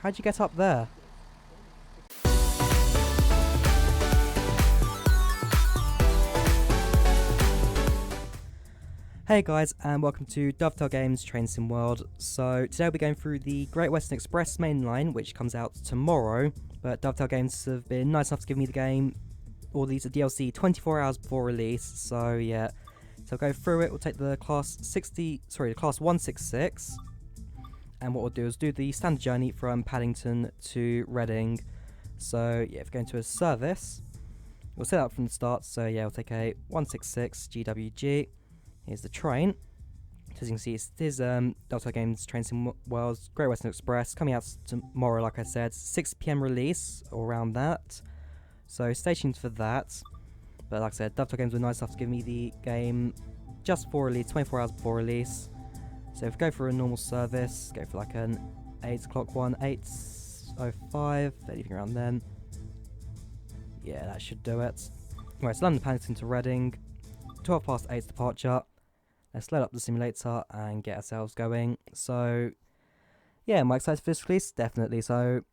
How'd you get up there? Hey guys, and welcome to Dovetail Games Train Sim World. So today we'll be going through the Great Western Express main line, which comes out tomorrow, but Dovetail Games have been nice enough to give me the game, or these are DLC, 24 hours before release. So yeah, so I'll go through it. We'll take the class 166, and what we'll do is do the standard journey from Paddington to Reading. So yeah, if we go into a service, we'll set up from the start. So yeah, we'll take a 166 GWG. Here's the train. So as you can see, it is Dovetail Games Train Sim World's Great Western Express, coming out tomorrow, like I said, 6 PM release, or around that. So stay tuned for that. But like I said, Dovetail Games were nice enough to give me the game just before release, 24 hours before release. So if we go for a normal service, go for like an 8 o'clock one, 8:05, anything around then. Yeah, that should do it. Right, so London Paddington to Reading, 12 past 8's departure. Let's load up the simulator and get ourselves going. So, yeah, am I excited for this release? Definitely. So,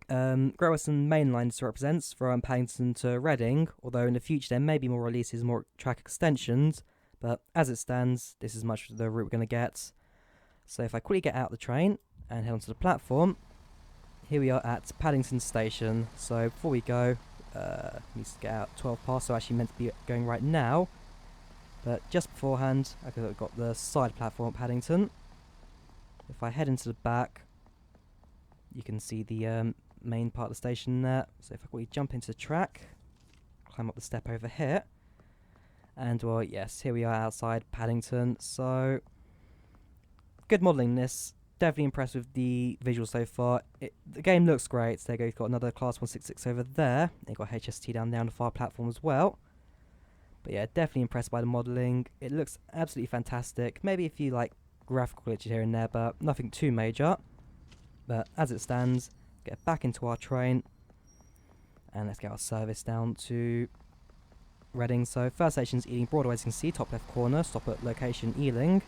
Great Western Main Line represents from Paddington to Reading, although in the future there may be more releases, more track extensions, but as it stands, this is much the route we're going to get. So if I quickly get out the train and head onto the platform, here we are at Paddington Station. So before we go, need to get out 12 past, so actually meant to be going right now. But just beforehand, I've got the side platform at Paddington. If I head into the back, you can see the main part of the station there. So if I quickly jump into the track, climb up the step over here, and well, yes, here we are outside Paddington. So good modelling in this. Definitely impressed with the visuals so far. The game looks great. So there you go, you've got another class 166 over there. You've got HST down there on the far platform as well. But yeah, definitely impressed by the modelling. It looks absolutely fantastic. Maybe a few like graphical glitches here and there, but nothing too major. But as it stands, get back into our train, and let's get our service down to Reading. So first station is Ealing Broadway, as you can see, top left corner, stop at location Ealing.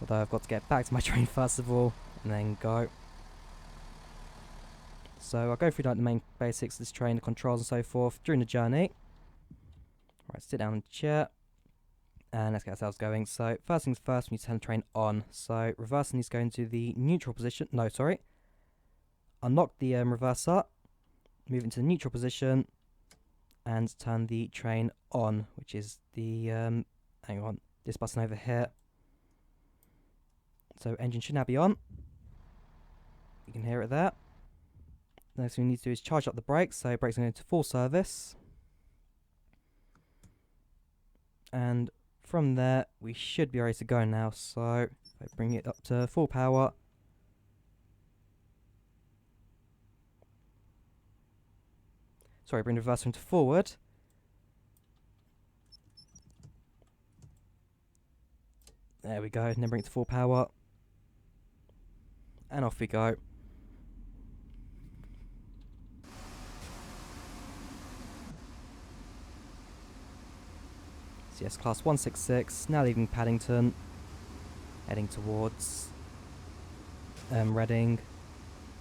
Although I've got to get back to my train first of all, and then go. So I'll go through like the main basics of this train, the controls and so forth during the journey. Right, sit down in the chair, and let's get ourselves going. So first things first, we need to turn the train on. So reversing is going to the neutral position. No, sorry. Unlock the reverser, move into the neutral position, and turn the train on, which is the, hang on, this button over here. So engine should now be on. You can hear it there. Next thing we need to do is charge up the brakes. So brakes are going into full service. And from there, we should be ready to go now. So if I bring it up to full power. Sorry, bring the reverser into forward. There we go, and then bring it to full power. And off we go. So yes, class 166, now leaving Paddington, heading towards Reading.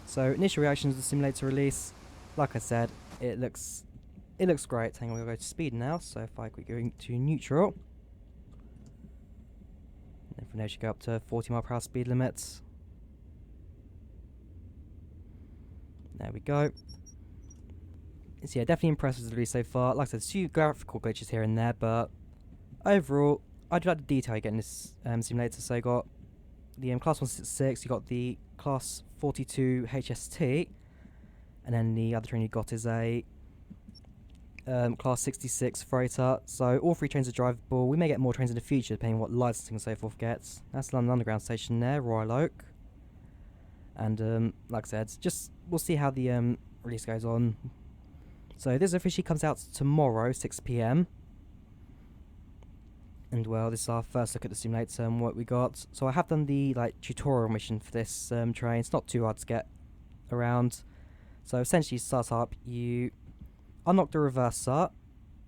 So initial reactions to the simulator release, like I said, it looks great. Hang on, we'll go to speed now. So if I quickly go into neutral, and then from there you should go up to 40 mph speed limits. There we go. So yeah, definitely impressed with the release so far. Like I said, a few graphical glitches here and there, but overall, I do like the detail you get in this simulator. So you got the class 166, you got the class 42 HST, and then the other train you got is a class 66 freighter. So all three trains are drivable. We may get more trains in the future, depending on what licensing and so forth gets. That's London Underground station there, Royal Oak. And like I said, just we'll see how the release goes on. So this officially comes out tomorrow, 6 PM. And well, this is our first look at the simulator and what we got. So I have done the tutorial mission for this train. It's not too hard to get around. So essentially, start up, you unlock the reverser,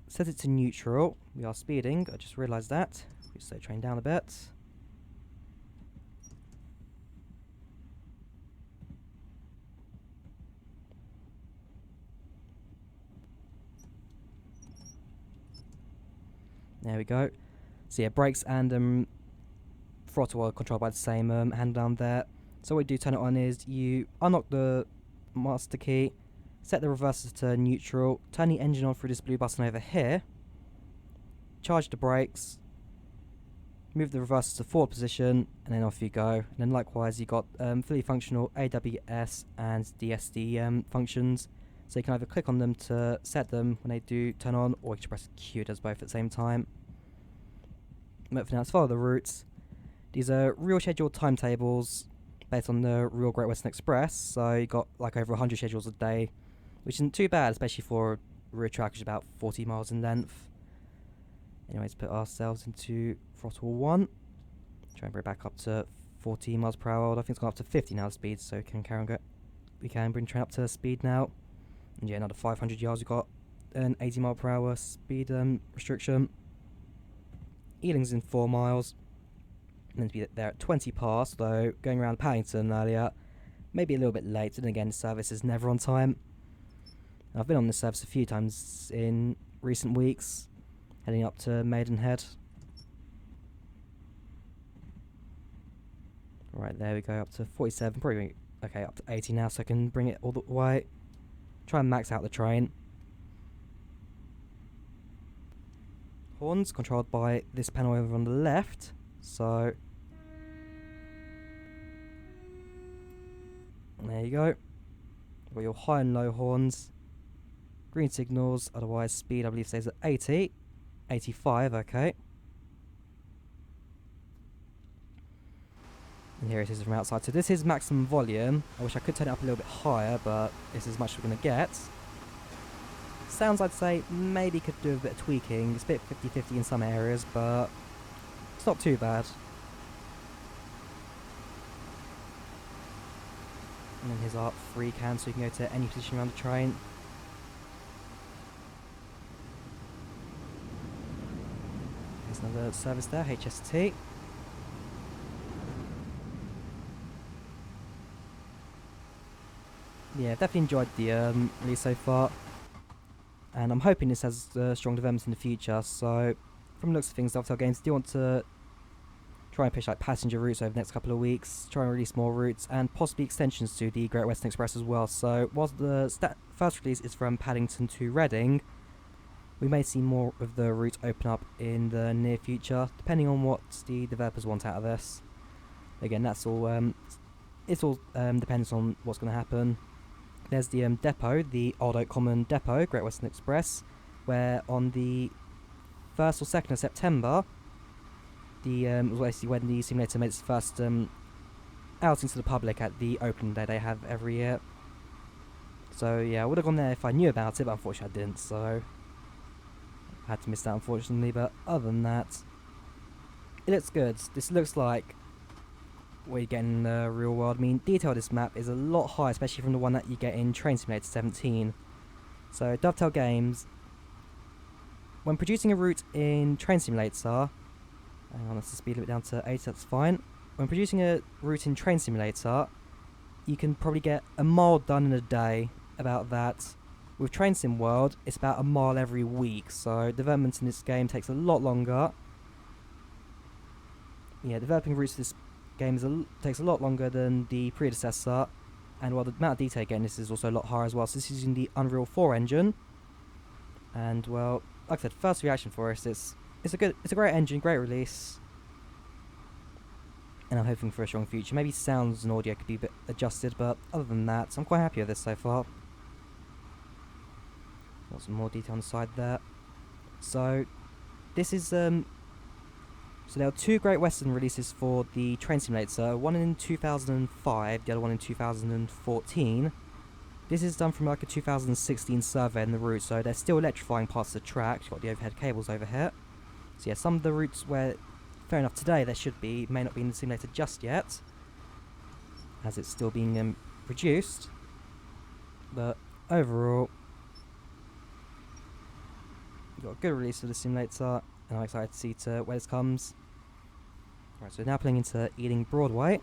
set it to neutral. We are speeding. I just realised that. We slow the train down a bit. There we go. So yeah, brakes and throttle are controlled by the same hand down there. So what you do, turn it on, is you unlock the master key, set the reversers to neutral, turn the engine on through this blue button over here, charge the brakes, move the reversers to forward position, and then off you go. And then likewise, you got fully functional AWS and DSD functions, so you can either click on them to set them when they do turn on, or you can press Q, does both at the same time. But for now, let's follow the routes. These are real scheduled timetables based on the real Great Western Express, so you got like over 100 schedules a day, which isn't too bad, especially for a rear track which is about 40 miles in length. Anyways, put ourselves into throttle 1. Try and bring it back up to 40 miles per hour. I think it's gone up to 50 now speed, so we can carry on we can bring the train up to speed now. And yeah, another 500 yards, we've got an 80 mile per hour speed restriction. Ealing's in 4 miles. Meant to be there at 20 past, though going around Paddington earlier, maybe a little bit late, and again, the service is never on time. I've been on this service a few times in recent weeks, heading up to Maidenhead. Right, there we go, up to 47, probably okay, up to 80 now, so I can bring it all the way. Try and max out the train. Horns controlled by this panel over on the left, so there you go. Got your high and low horns. Green signals, otherwise speed I believe stays at 80. 85, okay. And here it is from outside. So this is maximum volume. I wish I could turn it up a little bit higher, but this is as much as we're going to get. Sounds, I'd say, maybe could do a bit of tweaking. It's a bit 50-50 in some areas, but it's not too bad. And then here's our free can, so you can go to any position around the train. There's another service there, HST. Yeah, definitely enjoyed the release so far. And I'm hoping this has strong developments in the future, so from the looks of things, Dovetail Games do want to try and push like passenger routes over the next couple of weeks, try and release more routes, and possibly extensions to the Great Western Express as well. So whilst the first release is from Paddington to Reading, we may see more of the routes open up in the near future, depending on what the developers want out of this. Again, that's all, it's all depends on what's going to happen. There's the depot, the Old Oak Common Depot, Great Western Express, where on the 1st or 2nd of September, was basically when the simulator made its first outing to the public at the opening day they have every year. So yeah, I would have gone there if I knew about it, but unfortunately I didn't, so I had to miss that unfortunately. But other than that, it looks good. This looks like what you get in the real world. I mean, detail of this map is a lot higher, especially from the one that you get in Train Simulator 17. So Dovetail Games, when producing a route in Train Simulator, hang on, let's just speed it down to 80, that's fine. When producing a route in Train Simulator, you can probably get a mile done in a day, about that. With Train Sim World, it's about a mile every week, so development in this game takes a lot longer. Yeah, developing routes for this game takes a lot longer than the predecessor, and while the amount of detail again, this is also a lot higher as well. So this is using the Unreal 4 engine, and well, like I said, first reaction for us, it's a great engine, great release, and I'm hoping for a strong future. Maybe sounds and audio could be a bit adjusted, but other than that, I'm quite happy with this so far. Got some more detail on the side there. So this is so there are 2 Great Western releases for the Train Simulator, one in 2005, the other one in 2014. This is done from like a 2016 survey in the route, so they're still electrifying parts of the track. You've got the overhead cables over here. So yeah, some of the routes where, fair enough, today there should be, may not be in the simulator just yet, as it's still being produced. But overall, you've got a good release of the simulator, and I'm excited to see where this comes. Right, so now pulling into Ealing Broadway.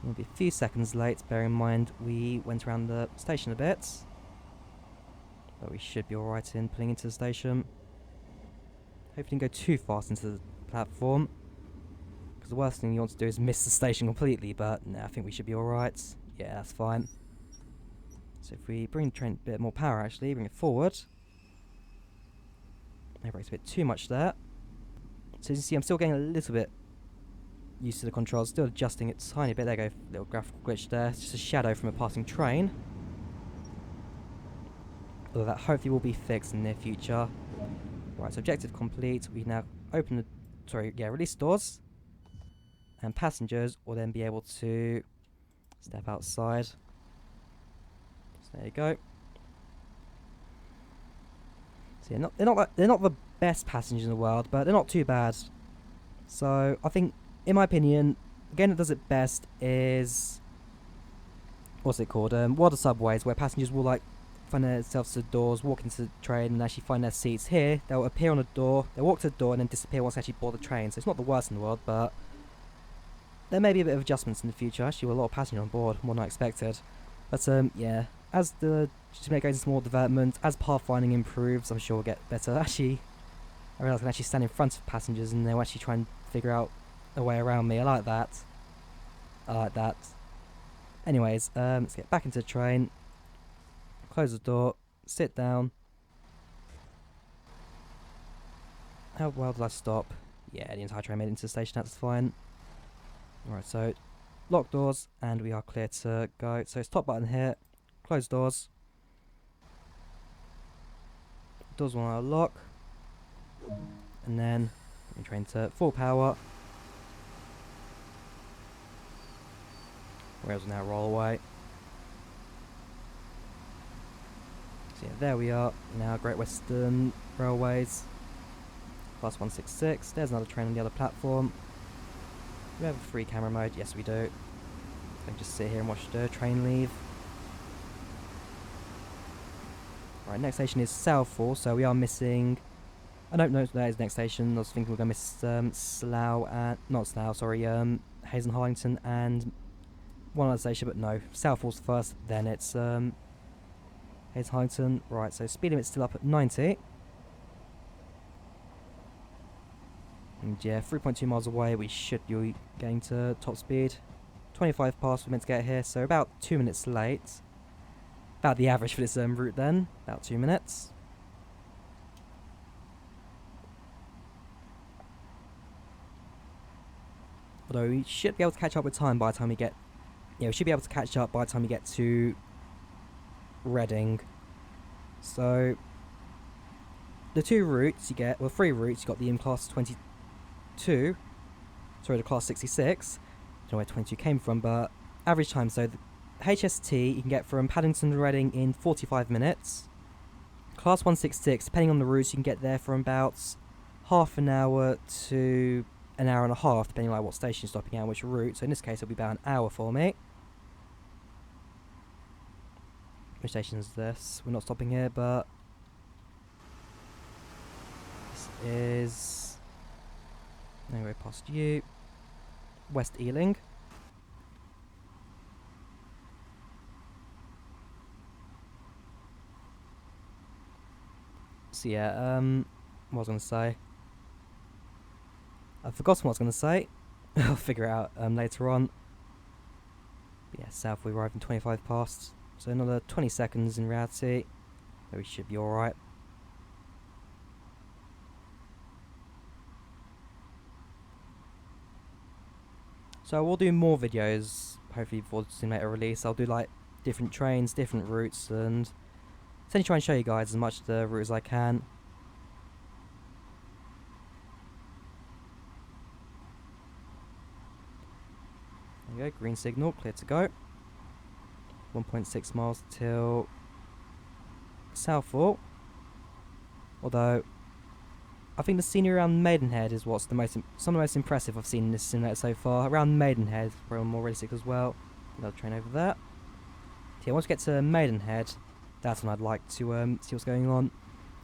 We'll be a few seconds late, bear in mind we went around the station a bit. But we should be alright in pulling into the station. Hopefully didn't go too fast into the platform, because the worst thing you want to do is miss the station completely, but no, I think we should be alright. Yeah, that's fine. So if we bring the train a bit more power actually, bring it forward. Maybe it's a bit too much there. So as you see, I'm still getting a little bit used to the controls, still adjusting it a tiny bit. There you go, little graphical glitch there. It's just a shadow from a passing train. Although that hopefully will be fixed in the near future. Right, so objective complete. We now open the, release doors. And passengers will then be able to step outside. So there you go. So yeah, they're not the best passengers in the world, but they're not too bad. So I think, in my opinion, the game that does it best is, what's it called? Water subways, where passengers will like find themselves to the doors, walk into the train, and actually find their seats. Here, they'll appear on the door, they'll walk to the door, and then disappear once they actually board the train. So it's not the worst in the world, but there may be a bit of adjustments in the future. Actually, with a lot of passengers on board, more than I expected. But yeah, as the simulator goes into more development, as pathfinding improves, I'm sure we'll get better. Actually, I realise I can actually stand in front of passengers and they'll actually try and figure out a way around me. I like that. I like that. Anyways, let's get back into the train. Close the door. Sit down. How well did I stop? Yeah, the entire train made it into the station. That's fine. Alright, so lock doors and we are clear to go. So it's top button here. Close doors. Doors will now lock. And then we train to full power. Rails will now roll away. So yeah, there we are. Now Great Western Railways. Class 166. There's another train on the other platform. Do we have a free camera mode? Yes, we do. I can just sit here and watch the train leave. Right, next station is Slough, so we are missing... I don't know that is the next station. I was thinking we're going to miss Slough and... Not Slough, sorry, Hayes and Harlington and one other station, but no. Southall's first, then it's Hayes and Harlington. Right, so speed limit's still up at 90. And yeah, 3.2 miles away, we should be getting to top speed. 25 past, we're meant to get here, so about 2 minutes late. About the average for this route then, about 2 minutes. Although we should be able to catch up with time by the time we get... Yeah, we should be able to catch up by the time we get to Reading. So, the two routes you get, well, three routes, you got the class 22, sorry, the class 66, I don't know where 22 came from, but average time, so the HST you can get from Paddington to Reading in 45 minutes. Class 166, depending on the routes, you can get there from about half an hour to an hour and a half, depending on like what station you're stopping at and which route. So in this case, it'll be about an hour for me. Which station is this? We're not stopping here, but this is... Anyway, past you. West Ealing. So yeah, what was I going to say? I've forgotten what I was going to say. I'll figure it out later on. But yeah, South we arrived in 25 past. So another 20 seconds in reality. But we should be alright. So we'll do more videos, hopefully before the simulator release. I'll do like different trains, different routes, and essentially try and show you guys as much of the route as I can. There you go, green signal, clear to go. 1.6 miles till Southall. Although, I think the scenery around Maidenhead is what's some of the most impressive I've seen in this simulator so far. Around Maidenhead, probably more realistic as well. Another train over there. So yeah, once we get to Maidenhead, that's when I'd like to see what's going on.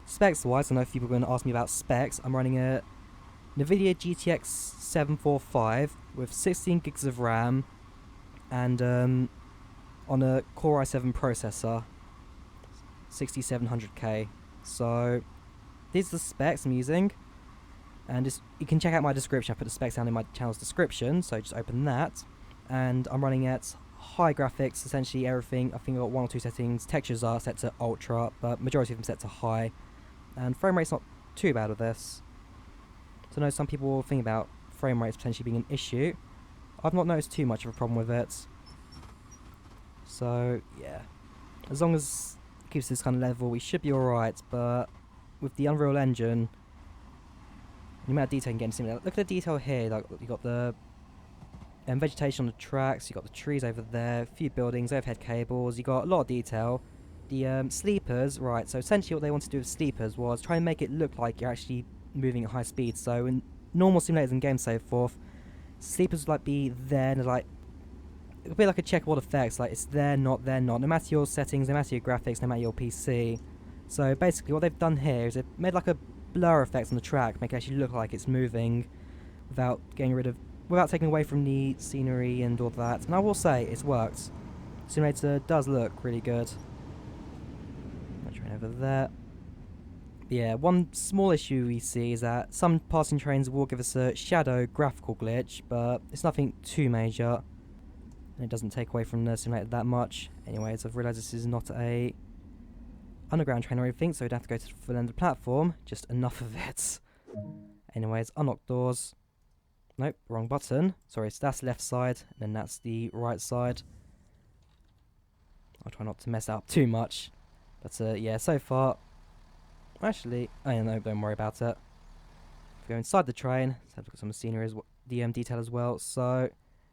Specs wise, I know if people are going to ask me about specs. I'm running a NVIDIA GTX 745 with 16 gigs of RAM and on a Core i7 processor, 6700K. So these are the specs I'm using. And you can check out my description. I put the specs down in my channel's description, so just open that. And I'm running at high graphics, essentially everything. I think I've got 1 or 2 settings. Textures are set to ultra, but majority of them set to high. And frame rate's not too bad with this. So I know some people will think about frame rates potentially being an issue. I've not noticed too much of a problem with it. So yeah, as long as it keeps this kind of level, we should be alright. But with the Unreal Engine, the amount of detail you can get in look at the detail here. Like you got the vegetation on the tracks, you got the trees over there, a few buildings, overhead cables. You got a lot of detail. The sleepers, right? So essentially, what they wanted to do with sleepers was try and make it look like you're actually moving at high speed. So in normal simulators and games, so forth, sleepers would like be there, and like it would be like a checkerboard effect. Like it's there, not there, not. No matter your settings, no matter your graphics, no matter your PC. So basically, what they've done here is they've made like a blur effect on the track, make it actually look like it's moving without taking away from the scenery and all that. And I will say it's worked. Simulator does look really good. Train over there. Yeah, one small issue we see is that some passing trains will give us a shadow graphical glitch, but it's nothing too major, and it doesn't take away from the simulator that much. Anyways, I've realised this is not a underground train or anything, so we'd have to go to the full end of the platform. Just enough of it. Anyways, unlock doors. Nope, wrong button. Sorry, so that's left side, and then that's the right side. I'll try not to mess that up too much. But yeah, so far, actually, I don't know, don't worry about it. If we go inside the train, let's have a look at some of the scenery, the detail as well. So,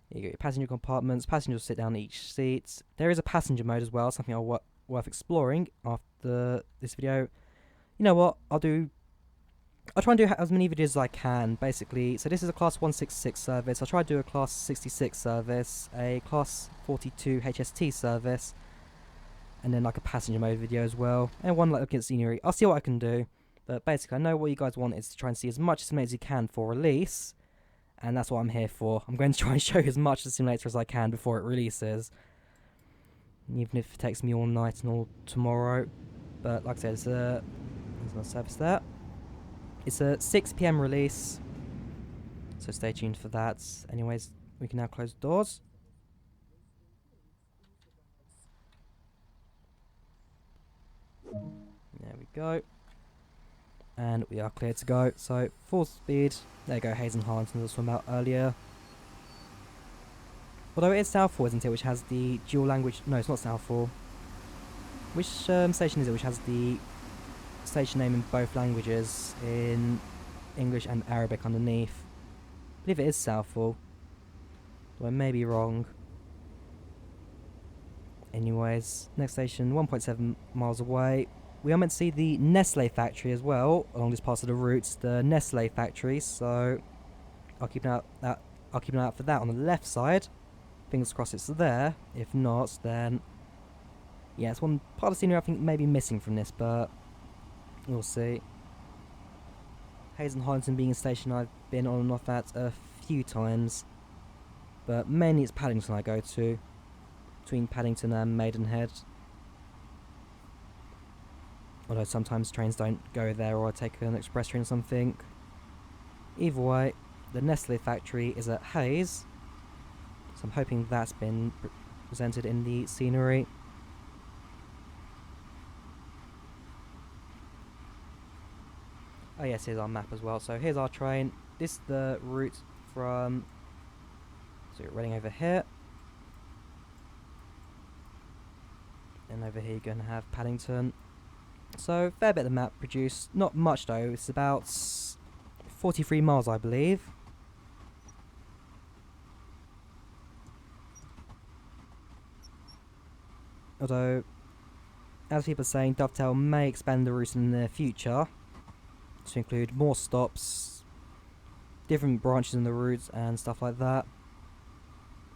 you got your passenger compartments, passengers sit down in each seat. There is a passenger mode as well, something worth exploring after this video. You know what, I'll try and do as many videos as I can, basically. So this is a class 166 service. I'll try to do a class 66 service, a class 42 HST service, and then like a passenger mode video as well, and one like looking at scenery. I'll see what I can do, but basically I know what you guys want is to try and see as much simulator as you can for release, and that's what I'm here for. I'm going to try and show you as much of the simulator as I can before it releases, even if it takes me all night and all tomorrow. But like I said, there's no service there. It's a 6 PM release, so stay tuned for that. Anyways, we can now close the doors. There we go. And we are clear to go. So, full speed. There you go, Hayes and Harlington was swim out earlier. Although it is Southall, isn't it, which has the dual language... No, it's not Southall. Which station is it which has the station name in both languages, in English and Arabic underneath? I believe it is Southall. Though I may be wrong. Anyways, next station, 1.7 miles away. We are meant to see the Nestle factory as well along this part of the route, the Nestle factory. So I'll keep an eye out for that on the left side. Fingers crossed it's there. If not, then yeah, it's one part of the scenery I think may be missing from this, but we'll see. Hayes and Harlington being a station I've been on and off at a few times, but mainly it's Paddington I go to. Between Paddington and Maidenhead. Although sometimes trains don't go there, or I take an express train or something. Either way, the Nestle factory is at Hayes, so I'm hoping that's been presented in the scenery. Oh yes, here's our map as well. So here's our train. This is the route from... So you're running over here. And over here you're going to have Paddington. So, fair bit of the map produced. Not much though, it's about 43 miles I believe. Although, as people are saying, Dovetail may expand the route in the near future to include more stops, different branches in the route and stuff like that.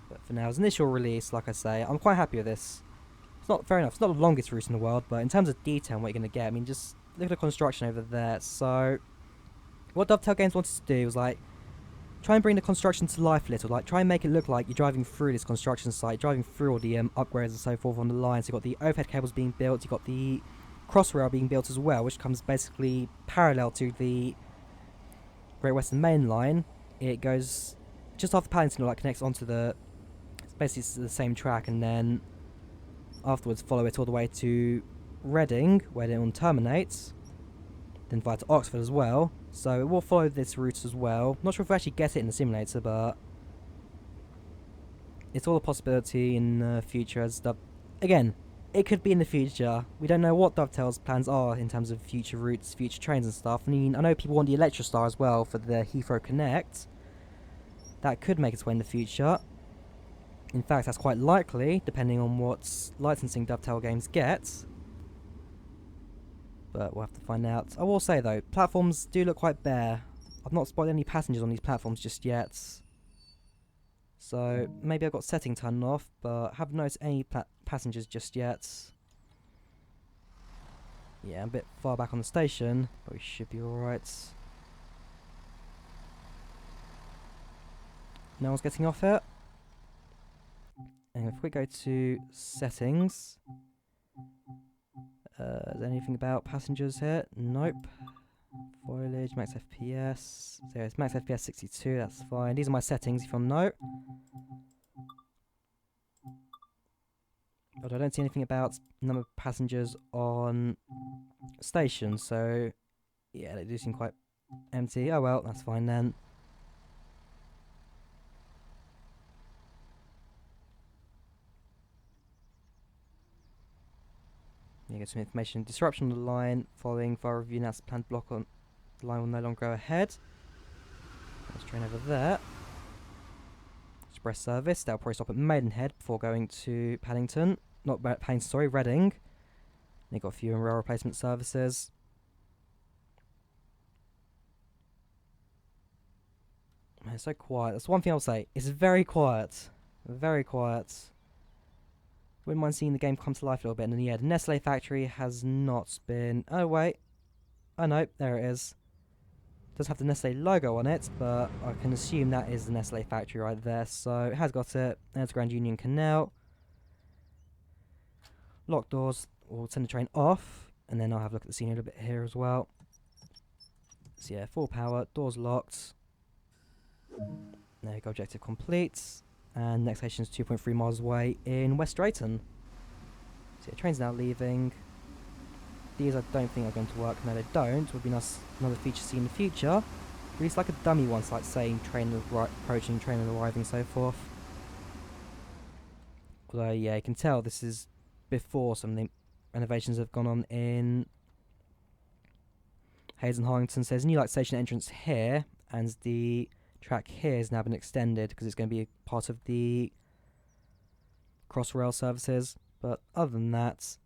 But for now, as initial release, like I say, I'm quite happy with this. It's not, fair enough, it's not the longest route in the world, but in terms of detail and what you're going to get, I mean, just look at the construction over there. So, what Dovetail Games wanted to do was, like, try and bring the construction to life a little. Like, try and make it look like you're driving through this construction site, driving through all the upgrades and so forth on the line. So you've got the overhead cables being built, you've got the crossrail being built as well, which comes basically parallel to the Great Western Main Line, it goes just after Paddington, like connects onto the, it's basically the same track, and then afterwards follow it all the way to Reading, where it will terminate, then via to Oxford as well. So it will follow this route as well. Not sure if we actually get it in the simulator, but it's all a possibility in the future. As again, it could be in the future. We don't know what Dovetail's plans are in terms of future routes, future trains and stuff. I mean, I know people want the Electrostar as well for the Heathrow Connect. That could make its way in the future. In fact, that's quite likely, depending on what licensing Dovetail Games gets. But we'll have to find out. I will say though, platforms do look quite bare. I've not spotted any passengers on these platforms just yet. So maybe I've got setting turned off, but haven't noticed any passengers just yet. Yeah, I'm a bit far back on the station, but we should be alright. No one's getting off it. And if we go to settings, is there anything about passengers here? Nope. Foliage, max FPS. So it's max FPS 62, that's fine. These are my settings if you want to know. But I don't see anything about number of passengers on station, so yeah, they do seem quite empty. Oh well, that's fine then. You get some information. Disruption on the line. Following fire review, that's planned block on the line will no longer go ahead. Let's train over there. Express service. That'll probably stop at Maidenhead before going to Paddington. Not Paddington, sorry, Reading. They got a few rail replacement services. Man, it's so quiet. That's one thing I'll say. It's very quiet. Very quiet. Wouldn't mind seeing the game come to life a little bit. And then, yeah, the Nestle factory has not been... Oh, wait. Oh, no. There it is. It does have the Nestle logo on it, but I can assume that is the Nestle factory right there. So, it has got it. There's Grand Union Canal. Locked doors. We'll send the train off. And then I'll have a look at the scenery a little bit here as well. So, yeah, full power. Doors locked. There you go. Objective complete. And next station is 2.3 miles away in West Drayton. So yeah, train's now leaving. These I don't think are going to work. No, they don't. Would be nice, another feature to see in the future. At least like a dummy one, so like saying train approaching, train arriving, so forth. Although yeah, you can tell this is before some of the renovations have gone on in Hayes and Harlington. So there's a new like station entrance here, and the track here has now been extended because it's going to be part of the Crossrail services. But other than that,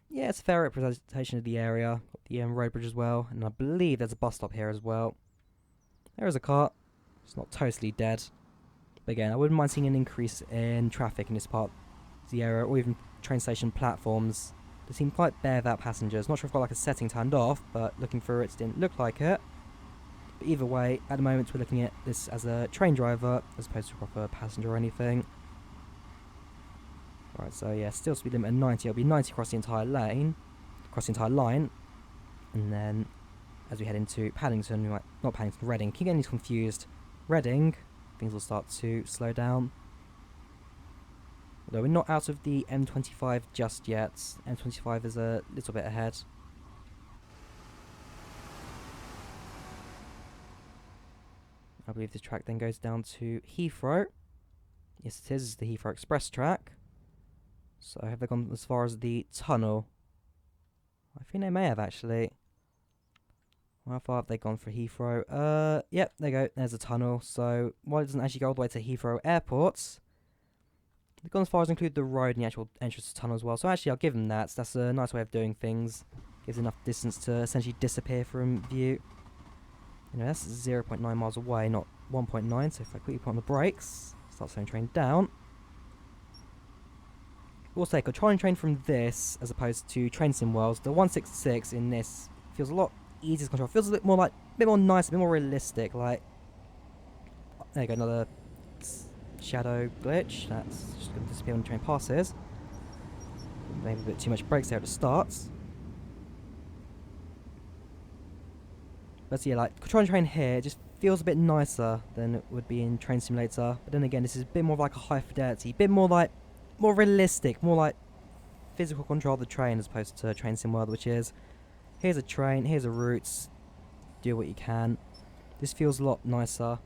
yeah, it's a fair representation of the area. Got the road bridge as well, and I believe there's a bus stop here as well. There is a car. It's not totally dead, but again, I wouldn't mind seeing an increase in traffic in this part of the area, or even train station platforms. They seem quite bare without passengers. Not sure if I've got like a setting turned off, but looking through it didn't look like it. But either way, at the moment we're looking at this as a train driver as opposed to a proper passenger or anything. Right, so yeah, still speed limit at 90. It'll be 90 across the entire lane, across the entire line. And then as we head into Paddington, we might, not Paddington, Reading. Keep getting these confused. Reading, things will start to slow down. Although we're not out of the M25 just yet. M25 is a little bit ahead. I believe this track then goes down to Heathrow. Yes, it is. It's the Heathrow Express track. So have they gone as far as the tunnel? I think they may have actually. How far have they gone for Heathrow? Yep, there you go. There's a tunnel. So while it doesn't actually go all the way to Heathrow Airport, they've gone as far as include the road and the actual entrance to the tunnel as well. So actually, I'll give them that. That's a nice way of doing things. Gives enough distance to essentially disappear from view. You know, that's 0.9 miles away, not 1.9. So if I quickly put on the brakes, start slowing the train down. Also, I'll try and train from this as opposed to Train Sim Worlds. The 166 in this feels a lot easier to control. Feels a bit more like, a bit more nice, a bit more realistic. Like, there you go, another shadow glitch. That's just going to disappear when the train passes. Maybe a bit too much brakes there at the start. But yeah, like controlling train here just feels a bit nicer than it would be in Train Simulator. But then again, this is a bit more like a high fidelity, a bit more like more realistic, more like physical control of the train as opposed to Train Sim World, which is here's a train, here's a route, do what you can. This feels a lot nicer.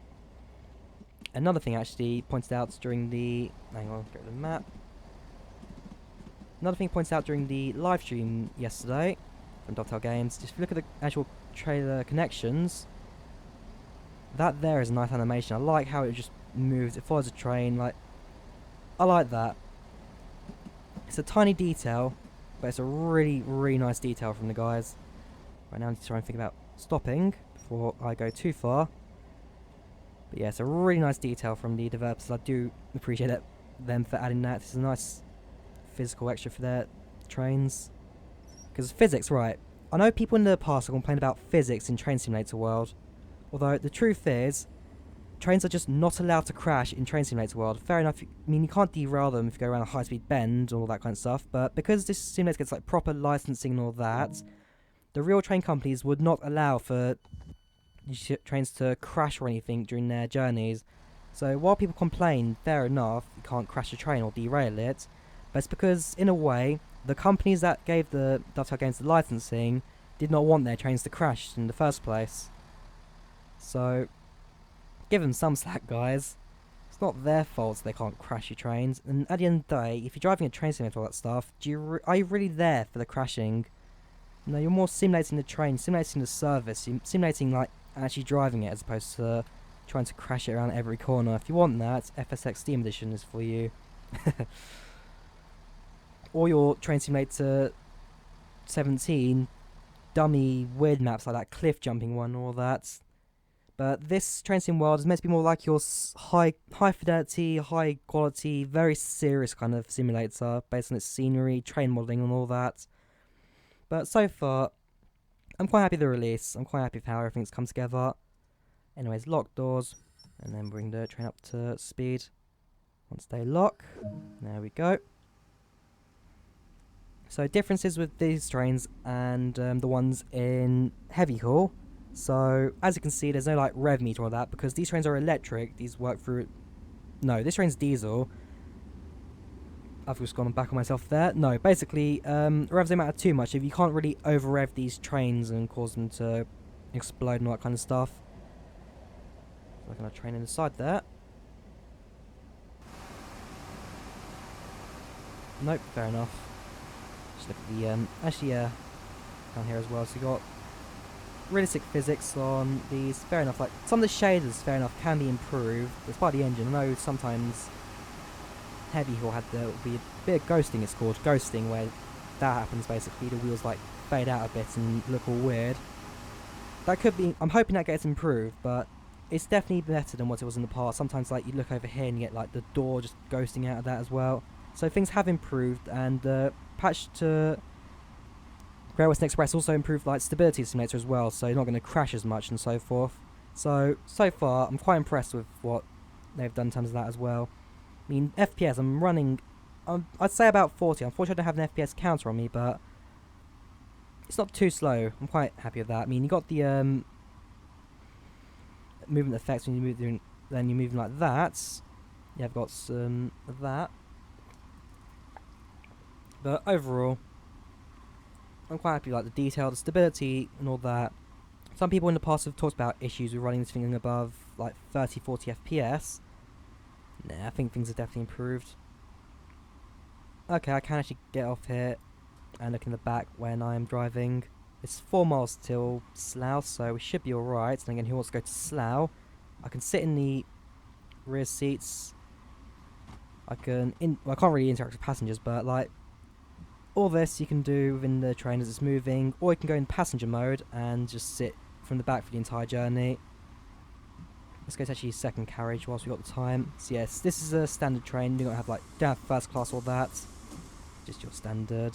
Another thing actually pointed out during the hang on, go to the map. Another thing pointed out during the live stream yesterday from Dovetail Games. Just if you look at the actual trailer connections, that there is a nice animation. I like how it just moves. It follows a train. Like, I like that. It's a tiny detail, but it's a really, really nice detail from the guys. Right now, I need to try and think about stopping before I go too far. But yeah, it's a really nice detail from the developers. I do appreciate them for adding that. It's a nice physical extra for their trains. Because physics, right. I know people in the past have complained about physics in Train Simulator World. Although, the truth is, trains are just not allowed to crash in Train Simulator World. Fair enough, I mean, you can't derail them if you go around a high-speed bend and all that kind of stuff. But because this simulator gets like proper licensing and all that, the real train companies would not allow for trains to crash or anything during their journeys. So while people complain, fair enough, you can't crash a train or derail it. But it's because, in a way, the companies that gave the Dovetail Games the licensing did not want their trains to crash in the first place. So, give them some slack, guys. It's not their fault they can't crash your trains. And at the end of the day, if you're driving a train simulator and all that stuff, are you really there for the crashing? No, you're more simulating the train, simulating the service, you're simulating like actually driving it as opposed to trying to crash it around every corner. If you want that, FSX Steam Edition is for you. Or your Train Simulator 17 dummy weird maps like that cliff jumping one, all that. But this Train Sim World is meant to be more like your high fidelity, high quality, very serious kind of simulator based on its scenery, train modelling and all that. But so far, I'm quite happy with the release. I'm quite happy with how everything's come together. Anyways, lock doors, and then bring the train up to speed. Once they lock, there we go. So differences with these trains and the ones in Heavy Haul. So as you can see, there's no like rev meter or that because these trains are electric. These work through. No, this train's diesel. I've just gone back on myself there. No, basically, revs don't matter too much if you can't really over rev these trains and cause them to explode and all that kind of stuff. So I'm gonna train inside there. Nope, fair enough. Just look at the actually down here as well. So you got realistic physics on these. Fair enough. Like some of the shaders, fair enough, can be improved. Despite the engine, I know sometimes Heavy Haul had the be a bit of ghosting. It's called ghosting, where that happens basically. The wheels like fade out a bit and look all weird. That could be. I'm hoping that gets improved, but it's definitely better than what it was in the past. Sometimes like you look over here and you get like the door just ghosting out of that as well. So things have improved, and patch to Great Western Express also improved like stability simulator as well, so you're not going to crash as much and so forth. So far I'm quite impressed with what they've done in terms of that as well. I mean, FPS, I'm running, I'd say about 40. Unfortunately I don't have an FPS counter on me, but it's not too slow. I'm quite happy with that. I mean, you got the movement effects when you move, then you're moving like that. Yeah, I've got some of that. But overall, I'm quite happy with like the detail, the stability and all that. Some people in the past have talked about issues with running this thing above like 30-40 FPS. Nah, I think things have definitely improved. Okay, I can actually get off here and look in the back when I'm driving. It's 4 miles till Slough, so we should be alright. And again, who wants to go to Slough? I can sit in the rear seats. I can't really interact with passengers, but like all this you can do within the train as it's moving, or you can go in passenger mode and just sit from the back for the entire journey. Let's go to actually second carriage whilst we've got the time. So yes, this is a standard train. You don't have first class or that. Just your standard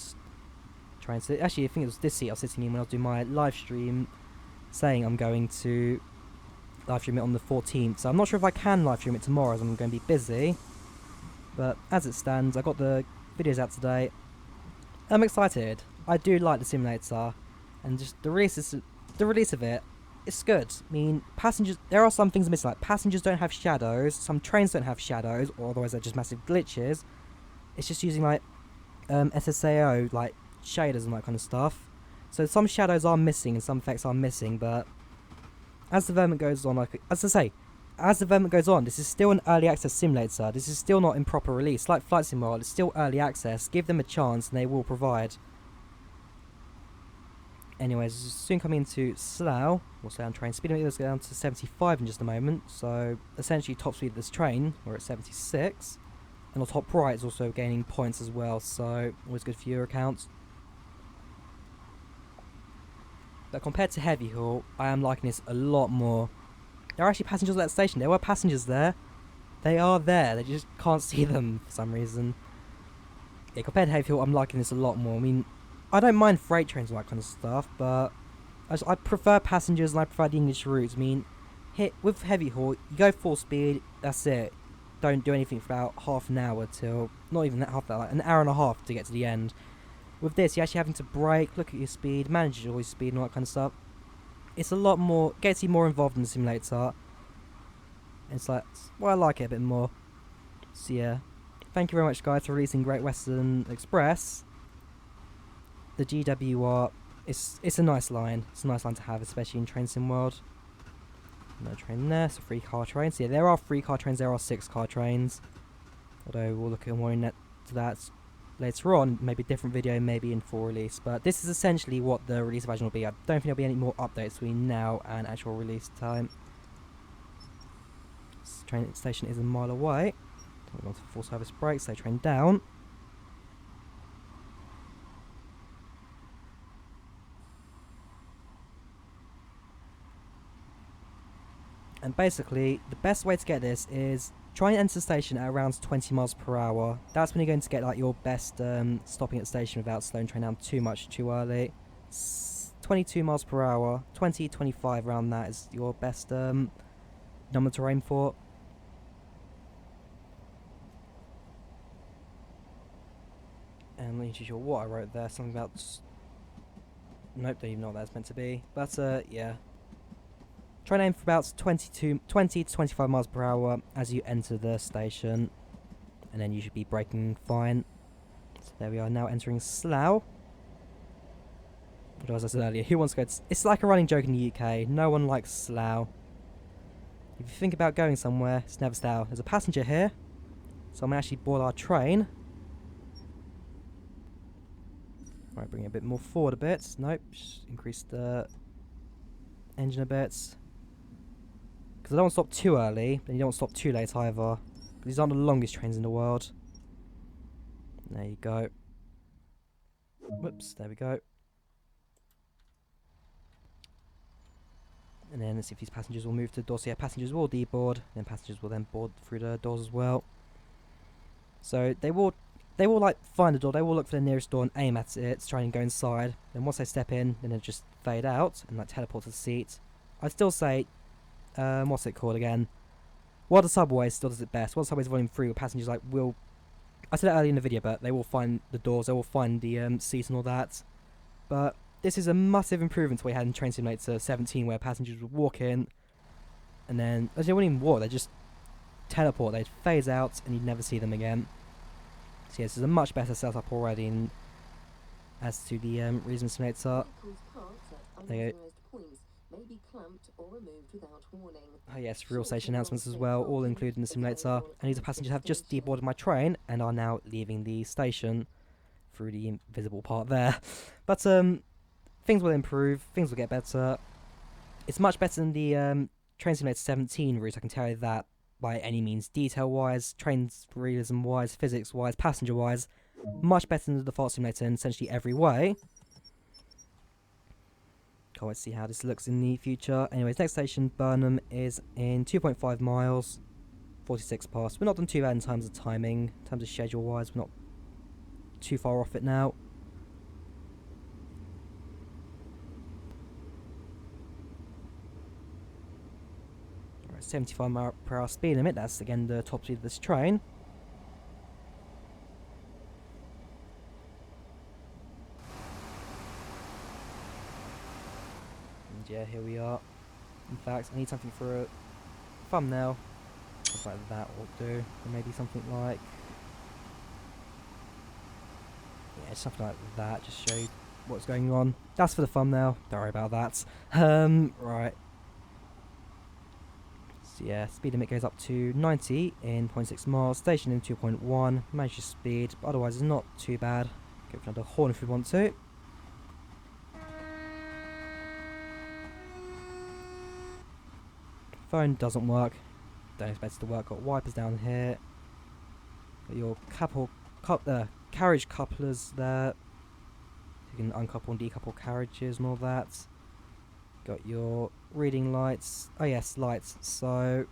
train. So actually, I think it was this seat I was sitting in when I was doing my live stream, saying I'm going to live stream it on the 14th. So I'm not sure if I can live stream it tomorrow, as I'm going to be busy. But as it stands, I got the videos out today. I'm excited. I do like the simulator, and just the release of it. it's good. I mean, passengers, there are some things missing, like passengers don't have shadows, some trains don't have shadows, or otherwise they're just massive glitches. It's just using like SSAO, like shaders and that kind of stuff. So some shadows are missing and some effects are missing, but as the development goes on, like as I say, as the development goes on, this is still an early access simulator. This is still not in proper release. Like Flight Sim World, it's still early access. Give them a chance and they will provide. Anyways, soon coming into Slough. We'll slow down train speed limit. Let's go down to 75 in just a moment. So essentially top speed of this train, we're at 76. And on top right is also gaining points as well, so always good for your accounts. But compared to Heavy Haul, I am liking this a lot more. There are actually passengers at that station. There were passengers there. They are there. They just can't see them for some reason. Yeah, compared to Heavy Haul, I'm liking this a lot more. I mean, I don't mind freight trains and that kind of stuff, but I prefer passengers and I prefer the English routes. I mean, with Heavy Haul, you go full speed, that's it. Don't do anything for about half an hour till, not even that half, like an hour and a half to get to the end. With this, you're actually having to brake, look at your speed, manage your speed and all that kind of stuff. It's a lot more, gets you more involved in the simulator. And it's like, well, I like it a bit more. So yeah, thank you very much guys for releasing Great Western Express. The GWR, it's a nice line. It's a nice line to have, especially in Train Sim World. No train there, so 3 car trains. So yeah, there are 3 car trains, there are 6 car trains. Although we'll look at more in to that later on, maybe a different video, maybe in full release. But this is essentially what the release version will be. I don't think there'll be any more updates between now and actual release time. This train station is a mile away. We're on to full service brakes, so train down. And basically, the best way to get this is try and enter the station at around 20 miles per hour. That's when you're going to get like your best stopping at the station without slowing train down too much too early. 22 miles per hour, 20, 25 around that is your best number to aim for. And let me sure what I wrote there, something about... Nope, don't even know what that's meant to be. But yeah. Try and aim for about 20 to 25 miles per hour as you enter the station. And then you should be braking fine. So there we are, now entering Slough. As I said earlier, who wants to go to... It's like a running joke in the UK. No one likes Slough. If you think about going somewhere, it's never Slough. There's a passenger here. So I'm going to actually board our train. Right, bring it a bit more forward a bit. Nope, just increase the engine a bit. Because I don't want to stop too early, but you don't want to stop too late either. These aren't the longest trains in the world. There you go. Whoops, there we go. And then let's see if these passengers will move to the door. So yeah, passengers will deboard, then passengers will then board through the doors as well. So they will like find the door, they will look for the nearest door and aim at it to try and go inside. Then once they step in, then they'll just fade out and like teleport to the seat. I'd still say, what's it called again? While the subway still does it best. While the subway's volume 3, where passengers like will, I said it earlier in the video, but they will find the doors, they will find the seats and all that. But this is a massive improvement to what we had in Train Simulator 17, where passengers would walk in, and then they wouldn't even walk, they just teleport, they'd phase out, and you'd never see them again. So yeah, this is a much better setup already in, as to the Reason Simulator. There you go. Oh yes, real station announcements as well, all included in the simulator. And these passengers have just deboarded my train and are now leaving the station through the invisible part there. But things will improve, things will get better. It's much better than the Train Simulator 17 route, I can tell you that by any means. Detail-wise, train realism-wise, physics-wise, passenger-wise, much better than the default simulator in essentially every way. Can't wait to see how this looks in the future. Anyways, next station, Burnham, is in 2.5 miles, 46 past. We're not done too bad in terms of timing, in terms of schedule-wise, we're not too far off it now. Alright, 75 mile per hour speed limit, that's again the top speed of this train. Yeah, here we are. In fact, I need something for a thumbnail. Something like that will do. Or maybe something like... yeah, something like that. Just show you what's going on. That's for the thumbnail. Don't worry about that. Right. So yeah, speed limit goes up to 90 in 0.6 miles. Station in 2.1. Manage your speed, but otherwise it's not too bad. Go for another horn if we want to. Phone doesn't work. Don't expect it to work. Got wipers down here. Got your carriage couplers there. You can uncouple and decouple carriages and all that. Got your reading lights. Oh yes, lights. So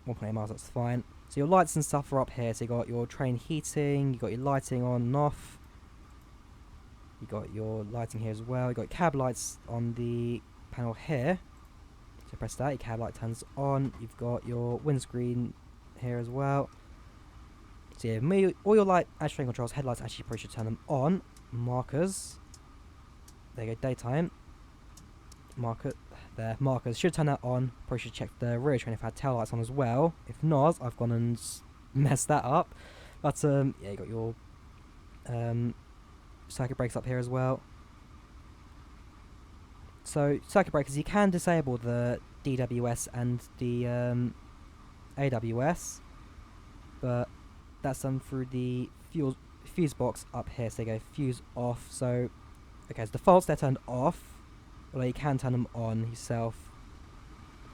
1.8 miles, that's fine. So your lights and stuff are up here. So you got your train heating, you got your lighting on and off. You got your lighting here as well. You got cab lights on the panel here. So press that, your cab light turns on. You've got your windscreen here as well. So yeah, all your light actually controls, headlights actually probably should turn them on. Markers. There you go, daytime. Marker there, markers should turn that on. Probably should check the rear train if I had tail lights on as well. If not, I've gone and messed that up. But yeah, you got your circuit brakes up here as well. So circuit breakers, you can disable the DWS and the AWS, but that's done through the fuse box up here. So they go fuse off. So okay, as defaults they're turned off, although you can turn them on yourself.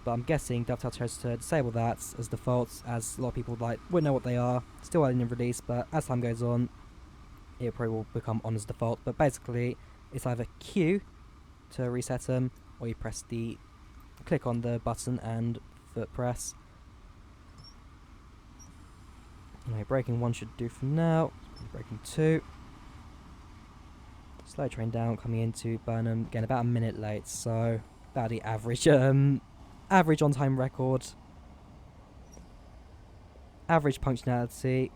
But I'm guessing Dovetail chose to disable that as defaults, as a lot of people wouldn't know what they are. Still early in release, but as time goes on, it probably will become on as default. But basically, it's either Q to reset them, or you click on the button and foot press. Okay, braking 1 should do for now. Braking 2. Slow train down, coming into Burnham, again about a minute late, so about the average average on time record. Average punctuality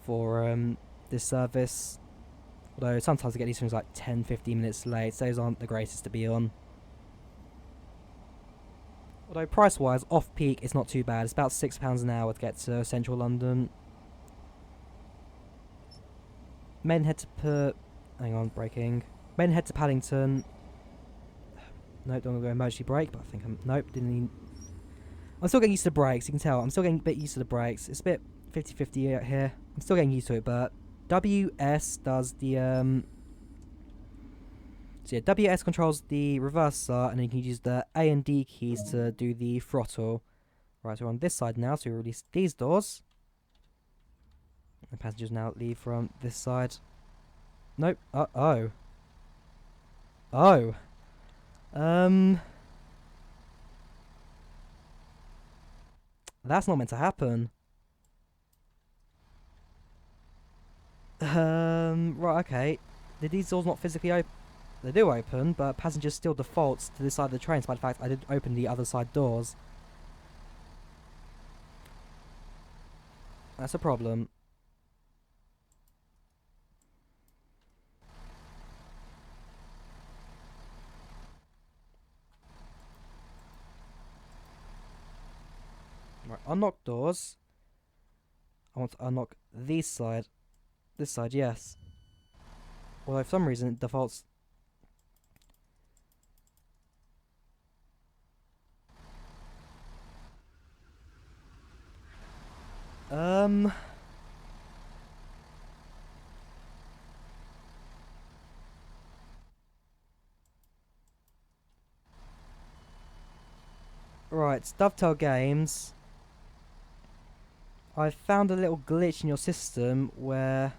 for this service. Although sometimes I get these things like 10-15 minutes late, so those aren't the greatest to be on. Although price wise, off peak it's not too bad. It's about £6 an hour to get to central London. Maidenhead to braking. Maidenhead to Paddington. Nope, don't want to go emergency brake, but I think I'm still getting used to the brakes, you can tell. I'm still getting a bit used to the brakes. It's a bit 50-50 out here. I'm still getting used to it, but WS does the so yeah, WS controls the reverser, and then you can use the A and D keys to do the throttle. Right, so we're on this side now, so we release these doors. The passengers now leave from this side. Nope. Oh. That's not meant to happen. Right, okay. These doors not physically open? They do open, but passengers still defaults to this side of the train, despite the fact I did open the other side doors. That's a problem. Right, unlock doors. I want to unlock this side. This side, yes. Although for some reason it defaults. Right, Dovetail Games. I found a little glitch in your system where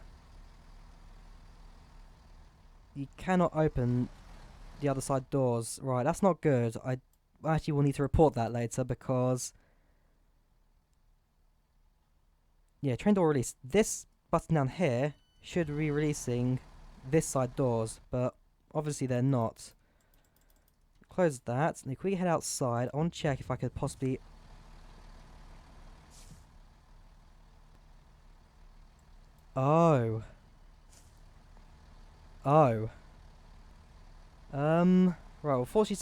you cannot open the other side doors. Right, that's not good. I actually will need to report that later because... yeah, train door release. This button down here should be releasing this side doors, but obviously they're not. Close that. And if we head outside, I want to check if I could possibly... Oh. Right, well, fortunately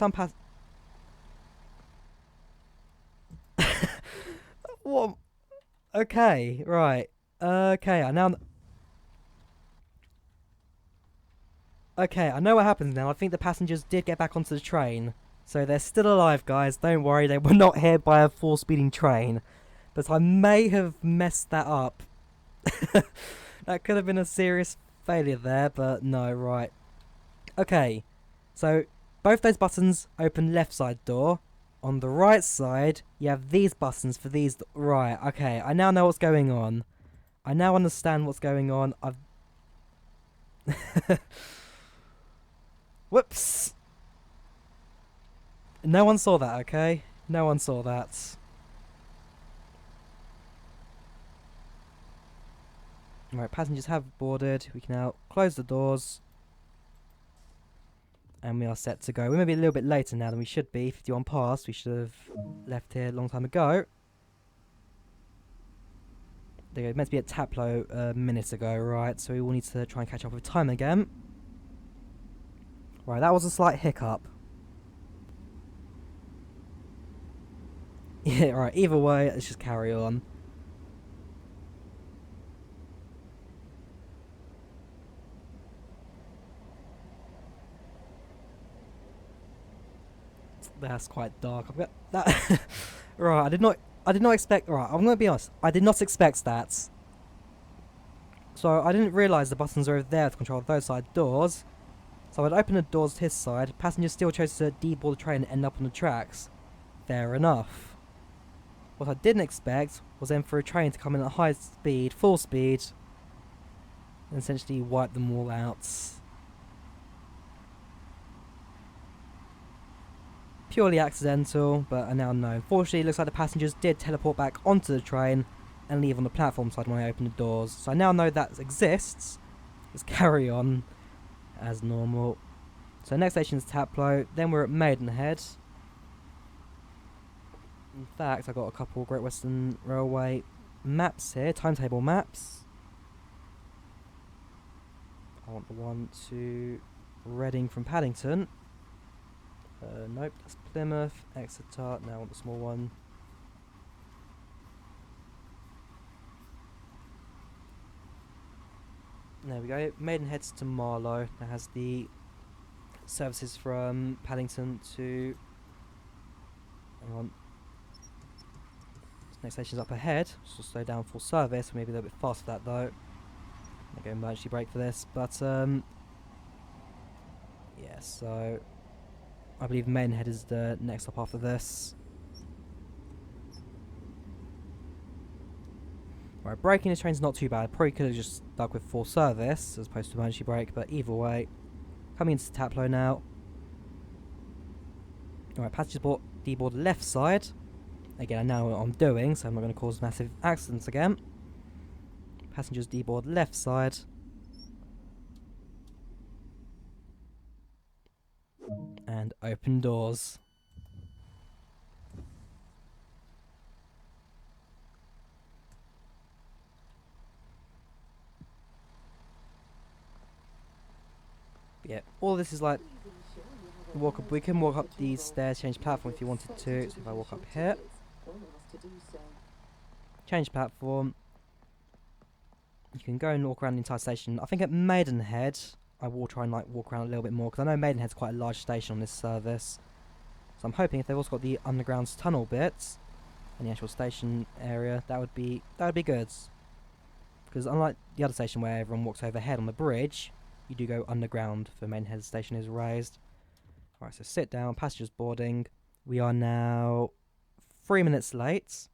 What? Okay, right. Okay, I now. Okay, I know what happens now. I think the passengers did get back onto the train. So they're still alive, guys. Don't worry, they were not hit by a full-speeding train. But I may have messed that up. That could have been a serious failure there, but no, right. Okay, so both those buttons open left side door. On the right side, you have these buttons for these. Right, okay, I now know what's going on. I now understand what's going on. I've... Whoops! No one saw that, okay? No one saw that. Right, passengers have boarded. We can now close the doors. And we are set to go. We may be a little bit later now than we should be. 51 past. We should have left here a long time ago. There you go. Meant to be at Taplow a minute ago, right? So we will need to try and catch up with time again. Right, that was a slight hiccup. Yeah, right. Either way, let's just carry on. That's quite dark. I've got that. Right, I did not expect. Right, I'm gonna be honest. I did not expect that. So I didn't realise the buttons are over there to control those side doors. So I'd open the doors to his side. Passengers still chose to deboard the train and end up on the tracks. Fair enough. What I didn't expect was then for a train to come in at high speed, full speed, and essentially wipe them all out. Purely accidental, but I now know. Unfortunately, it looks like the passengers did teleport back onto the train and leave on the platform side when I open the doors. So I now know that exists. Let's carry on as normal. So next station is Taplow, then we're at Maidenhead. In fact, I got a couple Great Western Railway maps here, timetable maps. I want the one to Reading from Paddington. Nope, that's Plymouth, Exeter. Now I want the small one. There we go. Maidenhead's to Marlow. That has the services from Paddington to... Hang on. Next station's up ahead. So slow down full service. Maybe a little bit fast for that though. I'm going to emergency brake for this. But, yeah, so... I believe Maidenhead is the next stop after this. Right, braking this train's not too bad. Probably could have just stuck with full service as opposed to emergency brake, but either way. Coming into Taplow now. Alright, passengers deboard the left side. Again, I know what I'm doing, so I'm not going to cause massive accidents again. Passengers deboard left side. And open doors. Yeah, all this is like walk up. We can walk up these stairs, change platform if you wanted to. So if I walk up here, change platform. You can go and walk around the entire station. I think at Maidenhead, I will try and like walk around a little bit more because I know Maidenhead's quite a large station on this service. So I'm hoping if they've also got the underground tunnel bits and the actual station area, that would be good. Because unlike the other station where everyone walks overhead on the bridge, you do go underground for Maidenhead station is raised. Right, so sit down, passengers boarding. We are now 3 minutes late.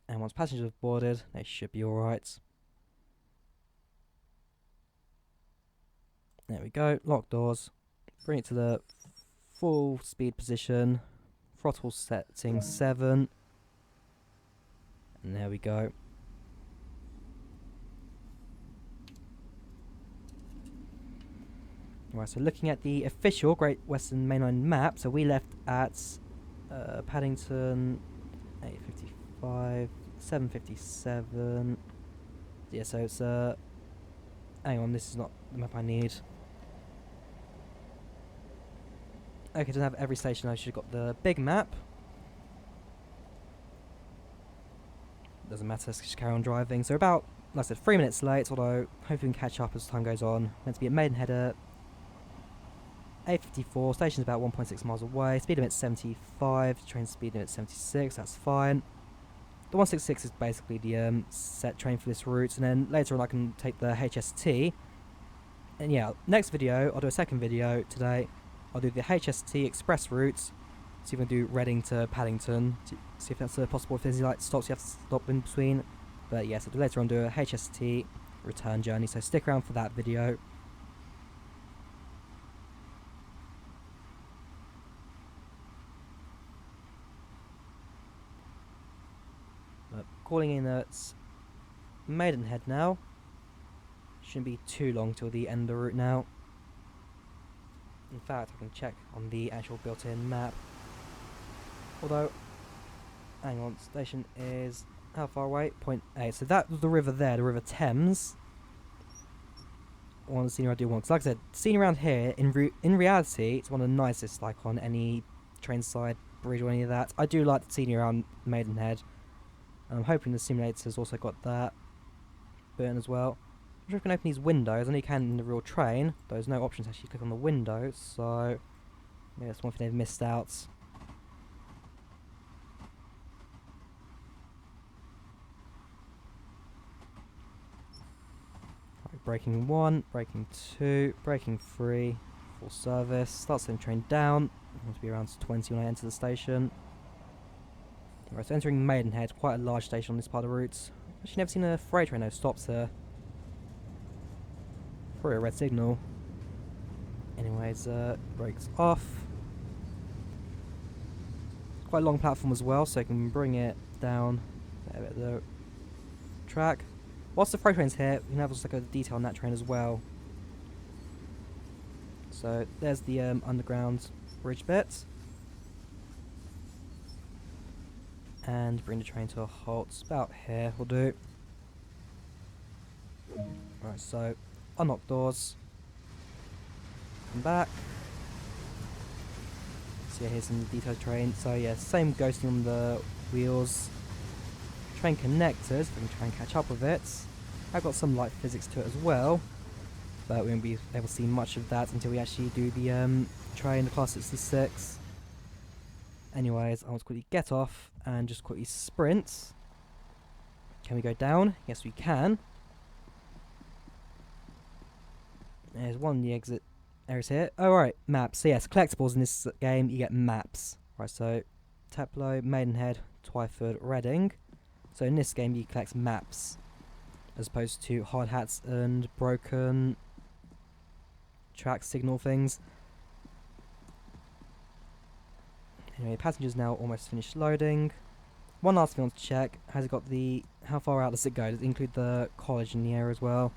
And once passengers have boarded, they should be alright. There we go, lock doors. Bring it to the full speed position. Throttle setting 7. And there we go. Right, so looking at the official Great Western Main Line map, so we left at Paddington 8:55, 7:57. Yeah, so it's hang on, this is not the map I need. Okay, doesn't have every station. I should have got the big map. Doesn't matter, let's just carry on driving. So about, like I said, 3 minutes late, although hopefully we can catch up as time goes on. Meant to be at Maidenhead at 8:54, station's about 1.6 miles away, speed limit 75, train speed limit 76, that's fine. The 166 is basically the set train for this route, and then later on I can take the HST. And yeah, next video, I'll do a second video today. I'll do the HST express route. See if I can do Reading to Paddington. See if that's possible. If there's any like stops you have to stop in between. But yes, I'll do later on do a HST return journey. So stick around for that video. But calling in at Maidenhead now. Shouldn't be too long till the end of the route now. In fact, I can check on the actual built-in map. Although, hang on, station is how far away? 0.8. So that was the river there, the River Thames. One of the scenery I do want. Because like I said, scene around here, in reality, it's one of the nicest, like on any train side bridge or any of that. I do like the scenery around Maidenhead. I'm hoping the simulator's also got that. Burnham as well. I'm sure if I can open these windows. I know you can in the real train. There's no option to actually click on the windows, so maybe that's one thing they've missed out. Braking 1, braking 2, braking 3, full service. Start slowing train down. I want to be around 20 when I enter the station. Right, so entering Maidenhead, quite a large station on this part of the route. Actually never seen a freight train that stops here. Probably a red signal. Anyways, brakes off. Quite a long platform as well, so I can bring it down a bit of the track. Whilst the freight train's here, we can have also like a detail on that train as well. So there's the underground bridge bit. And bring the train to a halt. About here will do. Right, so unlock doors. Come back. So yeah, here's some detailed train. So yeah, same ghosting on the wheels. Train connectors, if we can try and catch up with it. I've got some light physics to it as well, but we won't be able to see much of that until we actually do the train, the Class 66. Anyways, I want to quickly get off and just quickly sprint. Can we go down? Yes, we can. There's one of the exit areas here. Oh, right, maps. So yes, collectibles in this game, you get maps. Right, so Taplow, Maidenhead, Twyford, Reading. So in this game you collect maps, as opposed to hard hats and broken track signal things. Anyway, passengers now almost finished loading. One last thing I want to check, has it got the, how far out does it go? Does it include the college in the area as well?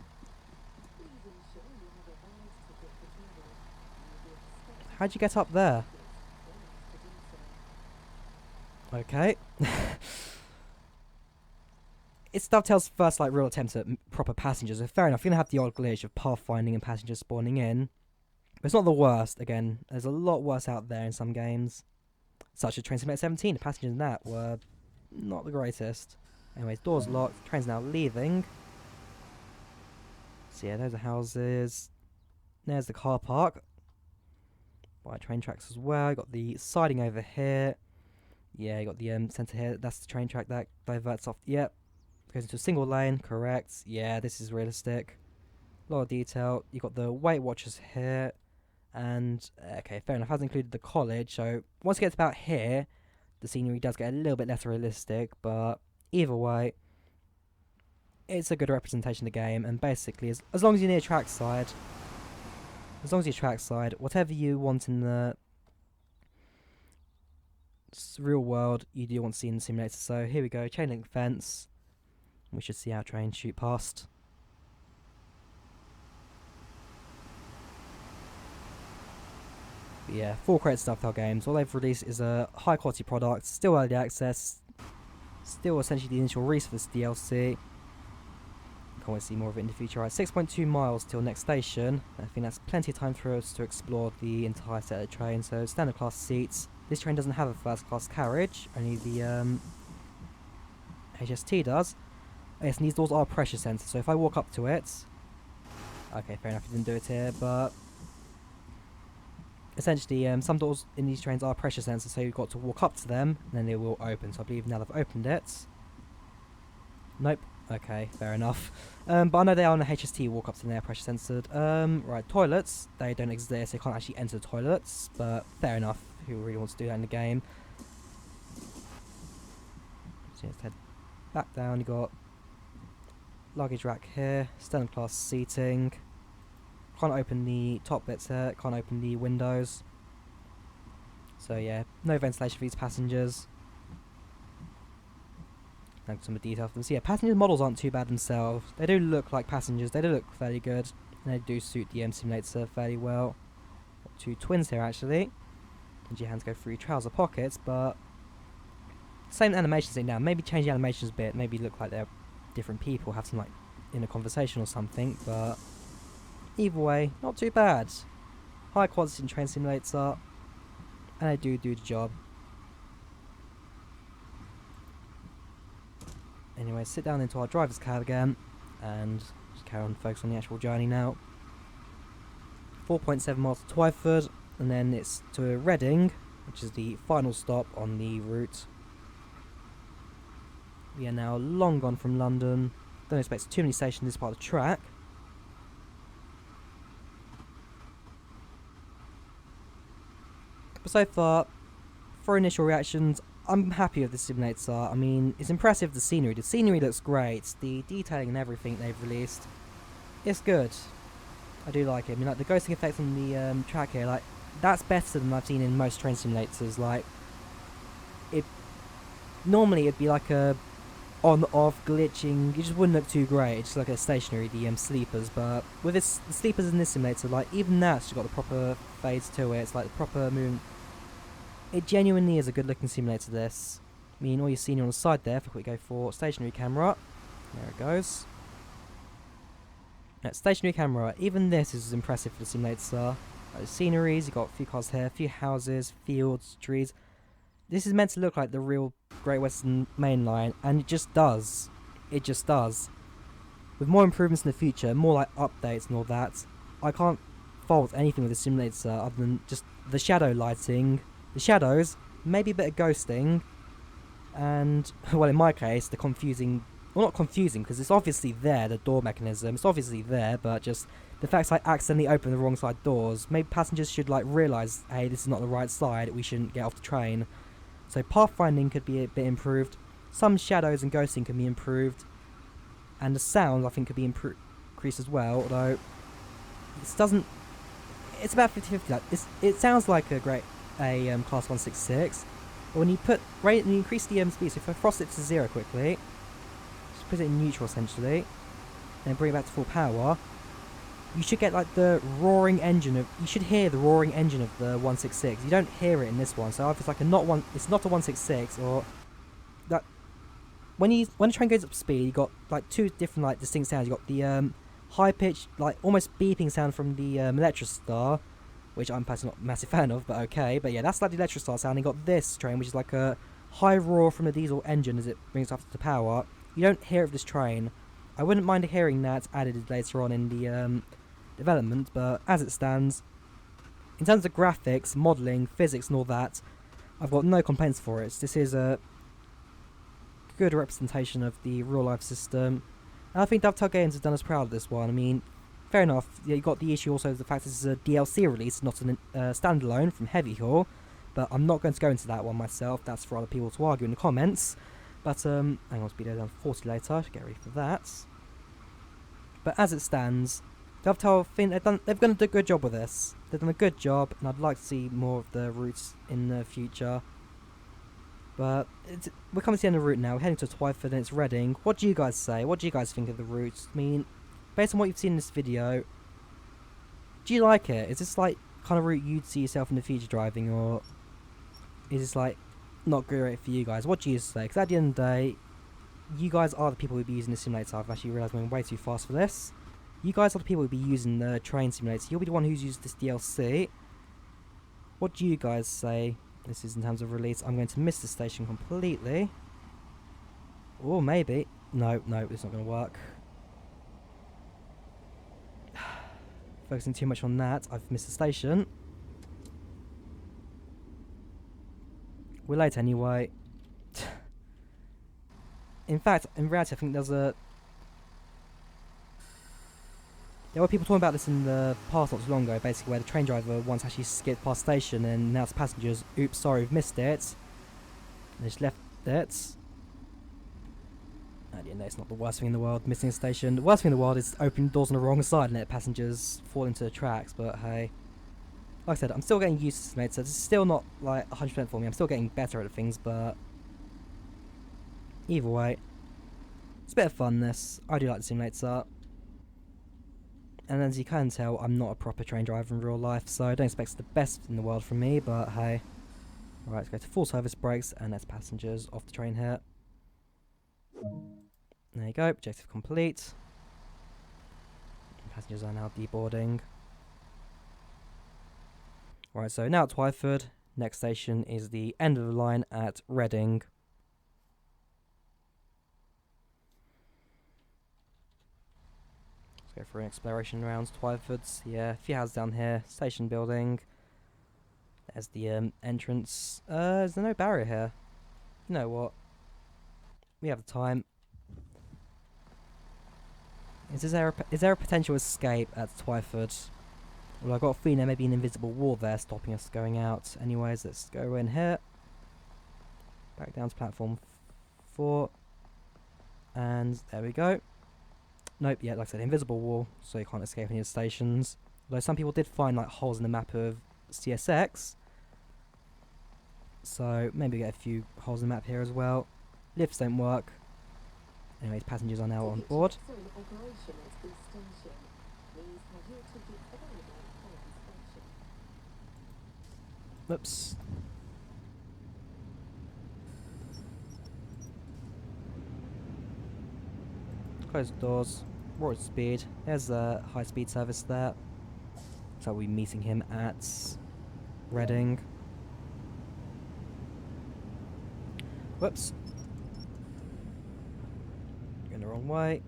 How'd you get up there? Okay. It's Dovetail's first like real attempt at proper passengers, so fair enough, you're going to have the odd glitch of pathfinding and passengers spawning in. But it's not the worst, again, there's a lot worse out there in some games. Such as Train Simulator 17, the passengers in that were not the greatest. Anyways, doors locked, train's now leaving. So yeah, those are houses. There's the car park. By train tracks as well, you got the siding over here. Yeah, you got the centre here, that's the train track that diverts off, yep. Goes into a single lane, correct. Yeah, this is realistic. A lot of detail. You've got the Weight Watchers here. And, okay, fair enough. Hasn't included the college. So, once it gets about here, the scenery does get a little bit less realistic. But, either way, it's a good representation of the game. And basically, as long as you're near trackside, whatever you want in the real world, you do want to see in the simulator. So, here we go. Chain link fence. We should see our train shoot past. But yeah, full credit to Dovetail Games. All they've released is a high quality product, still early access, still essentially the initial release for this DLC. Can't wait to see more of it in the future. Right, 6.2 miles till next station. I think that's plenty of time for us to explore the entire set of the train. So standard class seats. This train doesn't have a first class carriage, only the HST does. Yes, and these doors are pressure sensors, so if I walk up to it... Okay, fair enough, you didn't do it here, but... Essentially, some doors in these trains are pressure sensors, so you've got to walk up to them, and then they will open. So I believe now they've opened it. Nope. Okay, fair enough. But I know they are on the HST, walk up to them, they are pressure censored. Right, toilets, they don't exist, they can't actually enter the toilets, but fair enough, who really wants to do that in the game? So let's head back down, you got luggage rack here, standard class seating. Can't open the top bits here, can't open the windows. So yeah, no ventilation for these passengers. And some of the detail for them. So yeah, passenger models aren't too bad themselves. They do look like passengers, they do look fairly good. And they do suit the simulator fairly well. Got two twins here actually. And your hands go through your trouser pockets, but... Same animations now, maybe change the animations a bit, maybe look like they're different people, have some like inner conversation or something, but... Either way, not too bad. High quality in train simulator. And they do the job. Anyway, sit down into our driver's cab again, and just carry on focus on the actual journey now. 4.7 miles to Twyford, and then it's to Reading, which is the final stop on the route. We are now long gone from London. Don't expect too many stations this part of the track. But so far, for initial reactions, I'm happy with the simulator. I mean, it's impressive, the scenery. The scenery looks great. The detailing and everything they've released, it's good. I do like it. I mean, like the ghosting effect on the track here, like that's better than I've seen in most train simulators. Like, normally it'd be like a on-off glitching. It just wouldn't look too great. It's just like a stationary sleepers. But with the sleepers in this simulator, like even that's got the proper fades to it. It's like the proper movement. It genuinely is a good looking simulator, this. I mean, all your scenery on the side there, if we go for stationary camera. There it goes. Stationary camera, even this is impressive for the simulator. Like the sceneries, you've got a few cars here, a few houses, fields, trees. This is meant to look like the real Great Western main line, and it just does. It just does. With more improvements in the future, more like updates and all that, I can't fault anything with the simulator other than just the shadow lighting. The shadows, maybe a bit of ghosting, and, well in my case, the confusing, well not confusing, because it's obviously there, the door mechanism, it's obviously there, but just the fact I accidentally opened the wrong side doors, maybe passengers should like realise, hey, this is not the right side, we shouldn't get off the train. So pathfinding could be a bit improved, some shadows and ghosting can be improved, and the sound I think could be increased as well, although it doesn't, it's about 50-50, like, it sounds like a class 166, but when you increase the speed, so if I frost it to 0 quickly, just put it in neutral essentially, and bring it back to full power, you should get like the roaring engine of, you should hear the roaring engine of the 166. You don't hear it in this one, so if it's like it's not a 166, or that when the train goes up speed, you got like two different like distinct sounds. You got the high pitched, like almost beeping sound from the Electrostar, which I'm personally not a massive fan of, but okay. But yeah, that's like the Electrostar sound. You got this train, which is like a high roar from the diesel engine as it brings up to power. You don't hear it with this train. I wouldn't mind hearing that added later on in the development, but as it stands, in terms of graphics, modelling, physics and all that, I've got no complaints for it. This is a good representation of the real life system, and I think Dovetail Games has done us proud of this one. I mean, fair enough, yeah, you got the issue also of the fact this is a DLC release, not a standalone from Heavy Haul, but I'm not going to go into that one myself, that's for other people to argue in the comments. But hang on, speed down 40 later, get ready for that. But as it stands, Dovetail, they're going to do a good job with this. They've done a good job, and I'd like to see more of the routes in the future. But we're coming to the end of the route now. We're heading to Twyford and it's Reading. What do you guys say? What do you guys think of the route? I mean, based on what you've seen in this video, do you like it? Is this like kind of route you'd see yourself in the future driving, or is this like not great for you guys? What do you say? Because at the end of the day, you guys are the people who'll be using the simulator. I've actually realised I'm going way too fast for this. You guys are the people who'll be using the train simulator. You'll be the one who's used this DLC. What do you guys say this is in terms of release? I'm going to miss the station completely. Or maybe. No, it's not going to work. Focusing too much on that, I've missed the station. We're late anyway. In fact, in reality, I think there were people talking about this in the past not too long ago, basically where the train driver once actually skipped past the station and announced to passengers, oops, sorry, we've missed it. And they just left it. And you know, it's not the worst thing in the world, missing a station. The worst thing in the world is opening doors on the wrong side and let passengers fall into the tracks, but hey. Like I said, I'm still getting used to this, so it's still not like 100% for me. I'm still getting better at things, but either way, it's a bit of fun this. I do like the simulator. And as you can tell, I'm not a proper train driver in real life, so I don't expect the best in the world from me, but hey. Alright, let's go to full service brakes and let's passengers off the train here. There you go, objective complete. Passengers are now deboarding. Right, so now at Twyford, next station is the end of the line at Reading. Let's go for an exploration around Twyford. Yeah, a few houses down here, station building. There's the entrance. Is there no barrier here? You know what? We have the time. Is there a potential escape at Twyford? Well, I've got a feeling there may be an invisible wall there stopping us going out. Anyways, let's go in here. Back down to platform 4. And there we go. Nope, yeah, like I said, invisible wall, so you can't escape any of the stations. Although some people did find like holes in the map of CSX. So maybe get a few holes in the map here as well. Lifts don't work. Anyways, passengers are now on board. Oops. Close the doors. Roar at speed. There's a high speed service there. So we'll be meeting him at Reading. Whoops. Going the wrong way.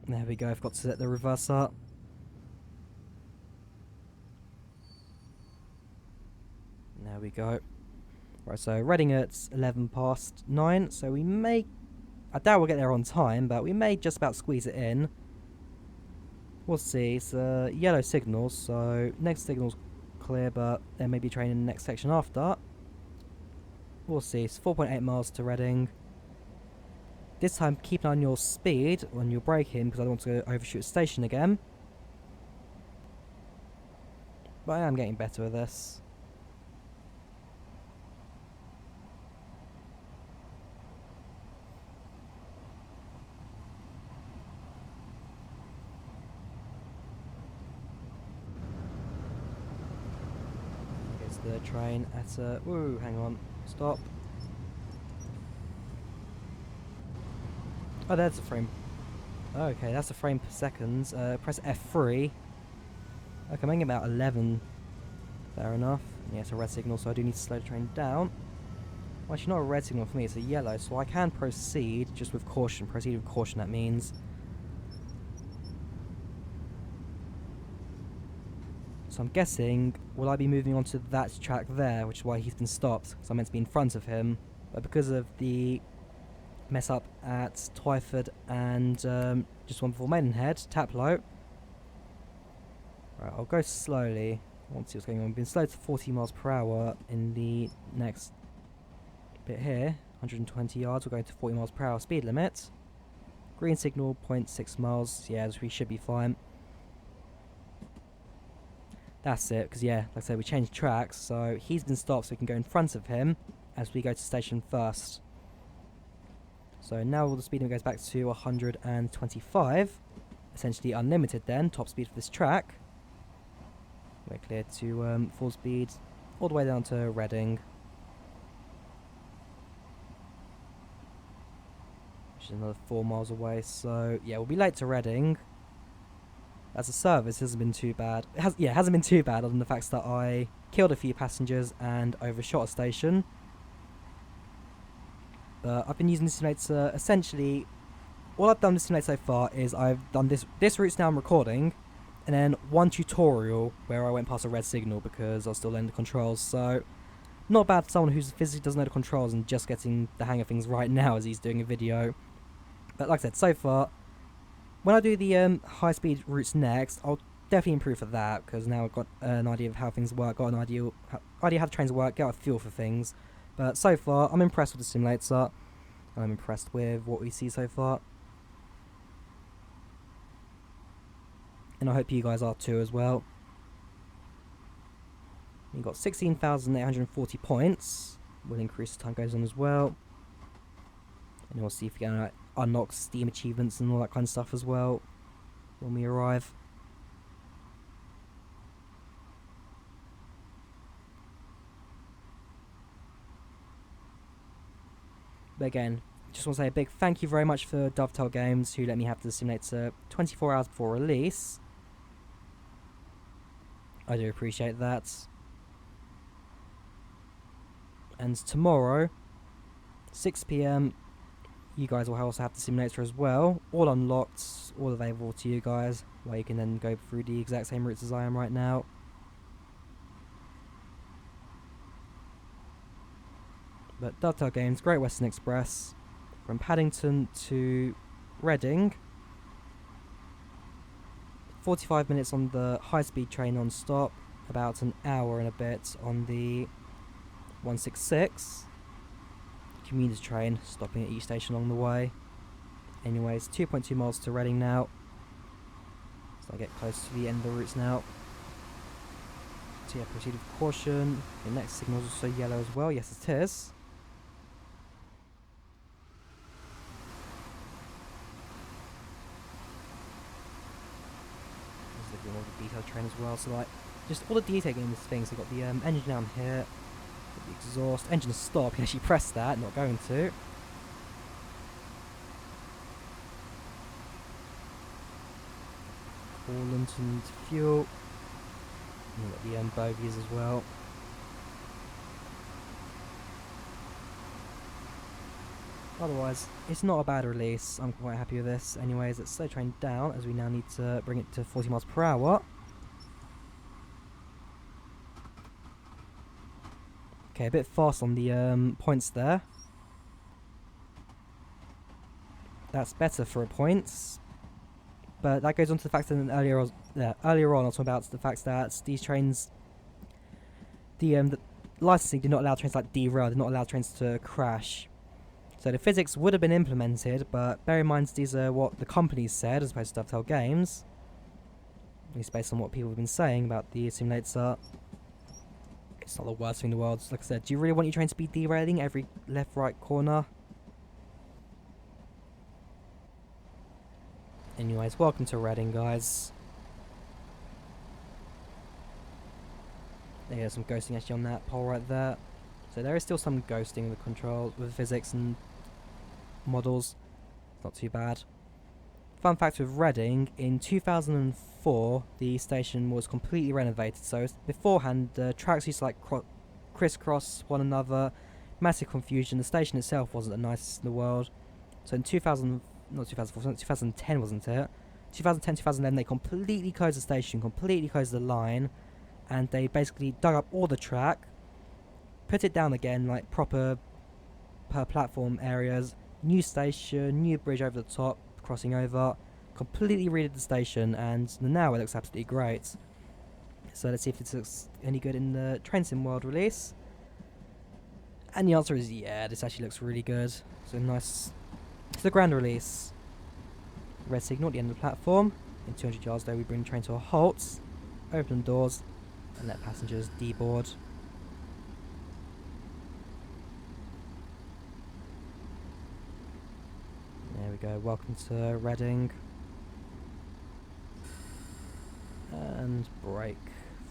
There we go, I've got to set the reverse up. There we go. Right, so Reading at 9:11, so we may... I doubt we'll get there on time, but we may just about squeeze it in. We'll see. It's a yellow signal, so next signal's clear, but there may be a train in the next section after. We'll see. It's 4.8 miles to Reading. This time, keep an eye on your speed when you're braking, because I don't want to overshoot a station again. But I am getting better with this. The train at a... Woo, hang on. Stop. Oh, there's a frame. Okay, that's a frame per second. Press F3. Okay, I'm making about 11. Fair enough. Yeah, it's a red signal, so I do need to slow the train down. Well, actually, not a red signal for me, it's a yellow, so I can proceed, just with caution. Proceed with caution, that means. So I'm guessing, will I be moving on to that track there, which is why he's been stopped, because I'm meant to be in front of him. But because of the mess up at Twyford and just one before Maidenhead, Taplow. Right, I'll go slowly. I want to see what's going on. We've been slowed to 40 miles per hour in the next bit here. 120 yards, we're going to 40 miles per hour speed limit. Green signal, 0.6 miles. Yeah, we should be fine. That's it, because yeah, like I said, we changed tracks, so he's been stopped so we can go in front of him as we go to station first. So now all the speed limit goes back to 125, essentially unlimited then, top speed for this track. We're clear to full speed all the way down to Reading. which is another 4 miles away. So yeah, we'll be late to Reading. As a service, it hasn't been too bad. It hasn't been too bad, other than the fact that I killed a few passengers and overshot a station. But I've been using this simulator essentially. All I've done with this simulator so far is I've done this route now I'm recording, and then one tutorial where I went past a red signal because I was still learning the controls. So not bad for someone who physically doesn't know the controls and just getting the hang of things right now as he's doing a video. But like I said, so far, when I do the high-speed routes next, I'll definitely improve for that, because now I've got an idea of how things work, got an idea how the trains work, get a feel for things. But so far, I'm impressed with the simulator. I'm impressed with what we see so far. And I hope you guys are too as well. You've got 16,840 points. Will increase as time goes on as well. And we'll see if we can unlock Steam achievements and all that kind of stuff as well when we arrive. But again, just want to say a big thank you very much for Dovetail Games, who let me have the simulator 24 hours before release. I do appreciate that. And tomorrow, 6 PM, you guys will also have the simulator as well, all unlocked, all available to you guys, where you can then go through the exact same routes as I am right now. But Dovetail Games, Great Western Express, from Paddington to Reading. 45 minutes on the high-speed train non-stop, about an hour and a bit on the 166 commuter train, stopping at each station along the way. Anyways, 2.2 miles to Reading now. So I get close to the end of the routes now. So yeah, proceed with caution. The next signal is also yellow as well. Yes, it is. There's all the detail train as well. So like, just all the detail in this thing. So you've got the engine down here. The exhaust, engine stop, you can actually press that, not going to. Coolant and fuel. And you've got the bogies as well. Otherwise, it's not a bad release. I'm quite happy with this. Anyways, let's slow train down as we now need to bring it to 40 miles per hour. Okay, a bit fast on the points there. That's better for a points. But that goes on to the fact that earlier on I was talking about the fact that these trains, the licensing did not allow trains like derail, did not allow trains to crash. So the physics would have been implemented, but bear in mind these are what the companies said as opposed to Dovetail Games. At least based on what people have been saying about the simulator. It's not the worst thing in the world. Like I said, do you really want your train to be derailing every left, right corner? Anyways, welcome to Reading, guys. There's some ghosting actually on that pole right there. So there is still some ghosting with control, with physics and models. It's not too bad. Fun fact with Reading, in 2004 the station was completely renovated, so beforehand the tracks used to like crisscross one another, massive confusion, the station itself wasn't the nicest in the world. So in 2010 wasn't it? 2010, 2011 they completely closed the station, completely closed the line, and they basically dug up all the track, put it down again like proper per platform areas, new station, new bridge over the top, crossing over, completely redid the station, and now it looks absolutely great. So let's see if this looks any good in the Train Sim World release. And the answer is yeah, this actually looks really good. So nice. It's the grand release. Red signal at the end of the platform. In 200 yards though, we bring the train to a halt, open doors, and let passengers deboard. There we go, welcome to Reading. And brake.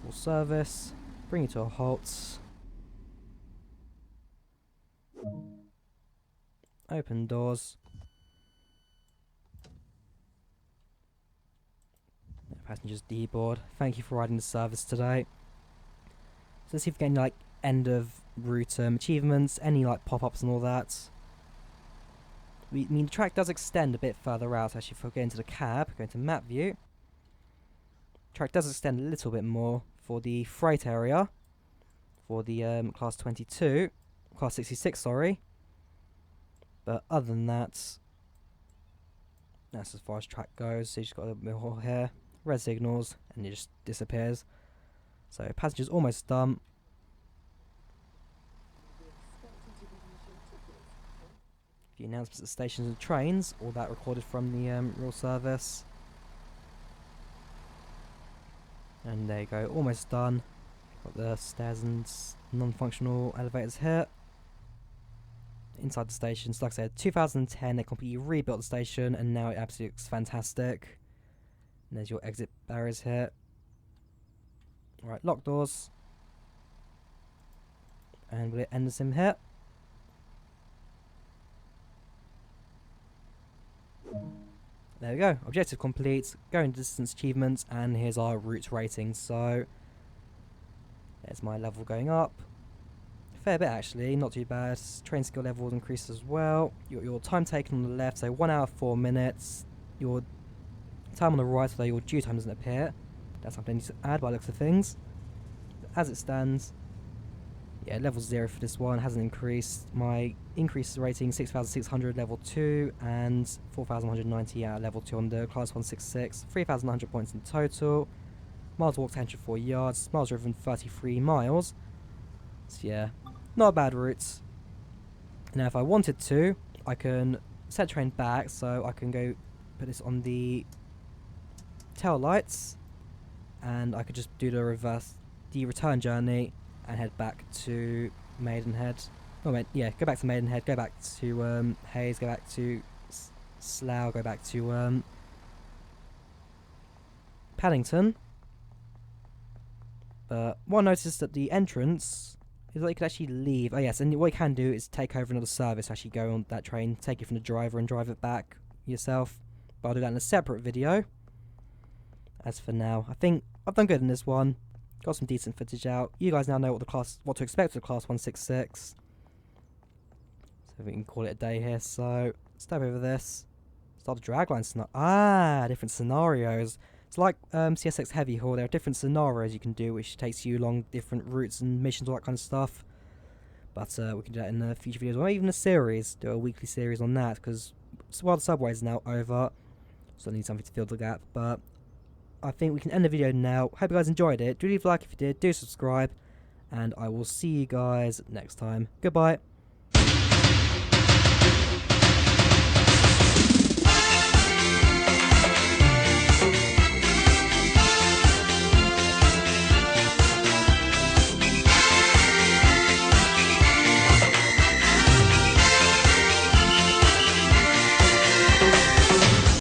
Full service. Bring it to a halt. Open doors. Passengers D-board. Thank you for riding the service today. So let's see if we get any like end of route achievements, any like pop-ups and all that. I mean the track does extend a bit further out actually. If we go into the cab, go into map view. Track does extend a little bit more for the freight area. For the class 22, class 66 sorry. But other than that, that's as far as track goes. So you just got a bit more here. Red signals and it just disappears. So passengers almost done. The announcements at stations and trains, all that recorded from the real service. And there you go, almost done. Got the stairs and non-functional elevators here. Inside the station, so like I said, 2010 they completely rebuilt the station and now it absolutely looks fantastic. And there's your exit barriers here. Alright, lock doors. And will it end us in here? There we go, objective complete, going distance achievements, and here's our route rating. So there's my level going up. Fair bit actually, not too bad. Train skill level increased as well. Your time taken on the left, so 1 hour 4 minutes. Your time on the right, although your due time doesn't appear. That's something I need to add by the looks of things. But as it stands, yeah, level 0 for this one hasn't increased. My increase rating 6,600 level 2 and 4,190 at level 2 on the class 166. 3,100 points in total. Miles walked 104 yards. Miles driven 33 miles. So yeah, not a bad route. Now if I wanted to, I can set train back, so I can go put this on the tail lights, and I could just do the return journey and head back to Maidenhead. Oh, yeah, go back to Maidenhead, go back to Hayes, go back to Slough, go back to Paddington. But what I noticed at the entrance is that you could actually leave. Oh yes, and what you can do is take over another service, actually go on that train, take it from the driver and drive it back yourself. But I'll do that in a separate video. As for now, I think I've done good in this one. Got some decent footage out. You guys now know what to expect with the class 166. So we can call it a day here. So step over this. Start the dragline scenario. Different scenarios. It's like CSX Heavy Haul. There are different scenarios you can do, which takes you along different routes and missions, all that kind of stuff. But we can do that in a future videos, or even a series. Do a weekly series on that, because while the subway is now over, so I need something to fill the gap. But I think we can end the video now. Hope you guys enjoyed it. Do leave a like if you did. Do subscribe, and I will see you guys next time. Goodbye.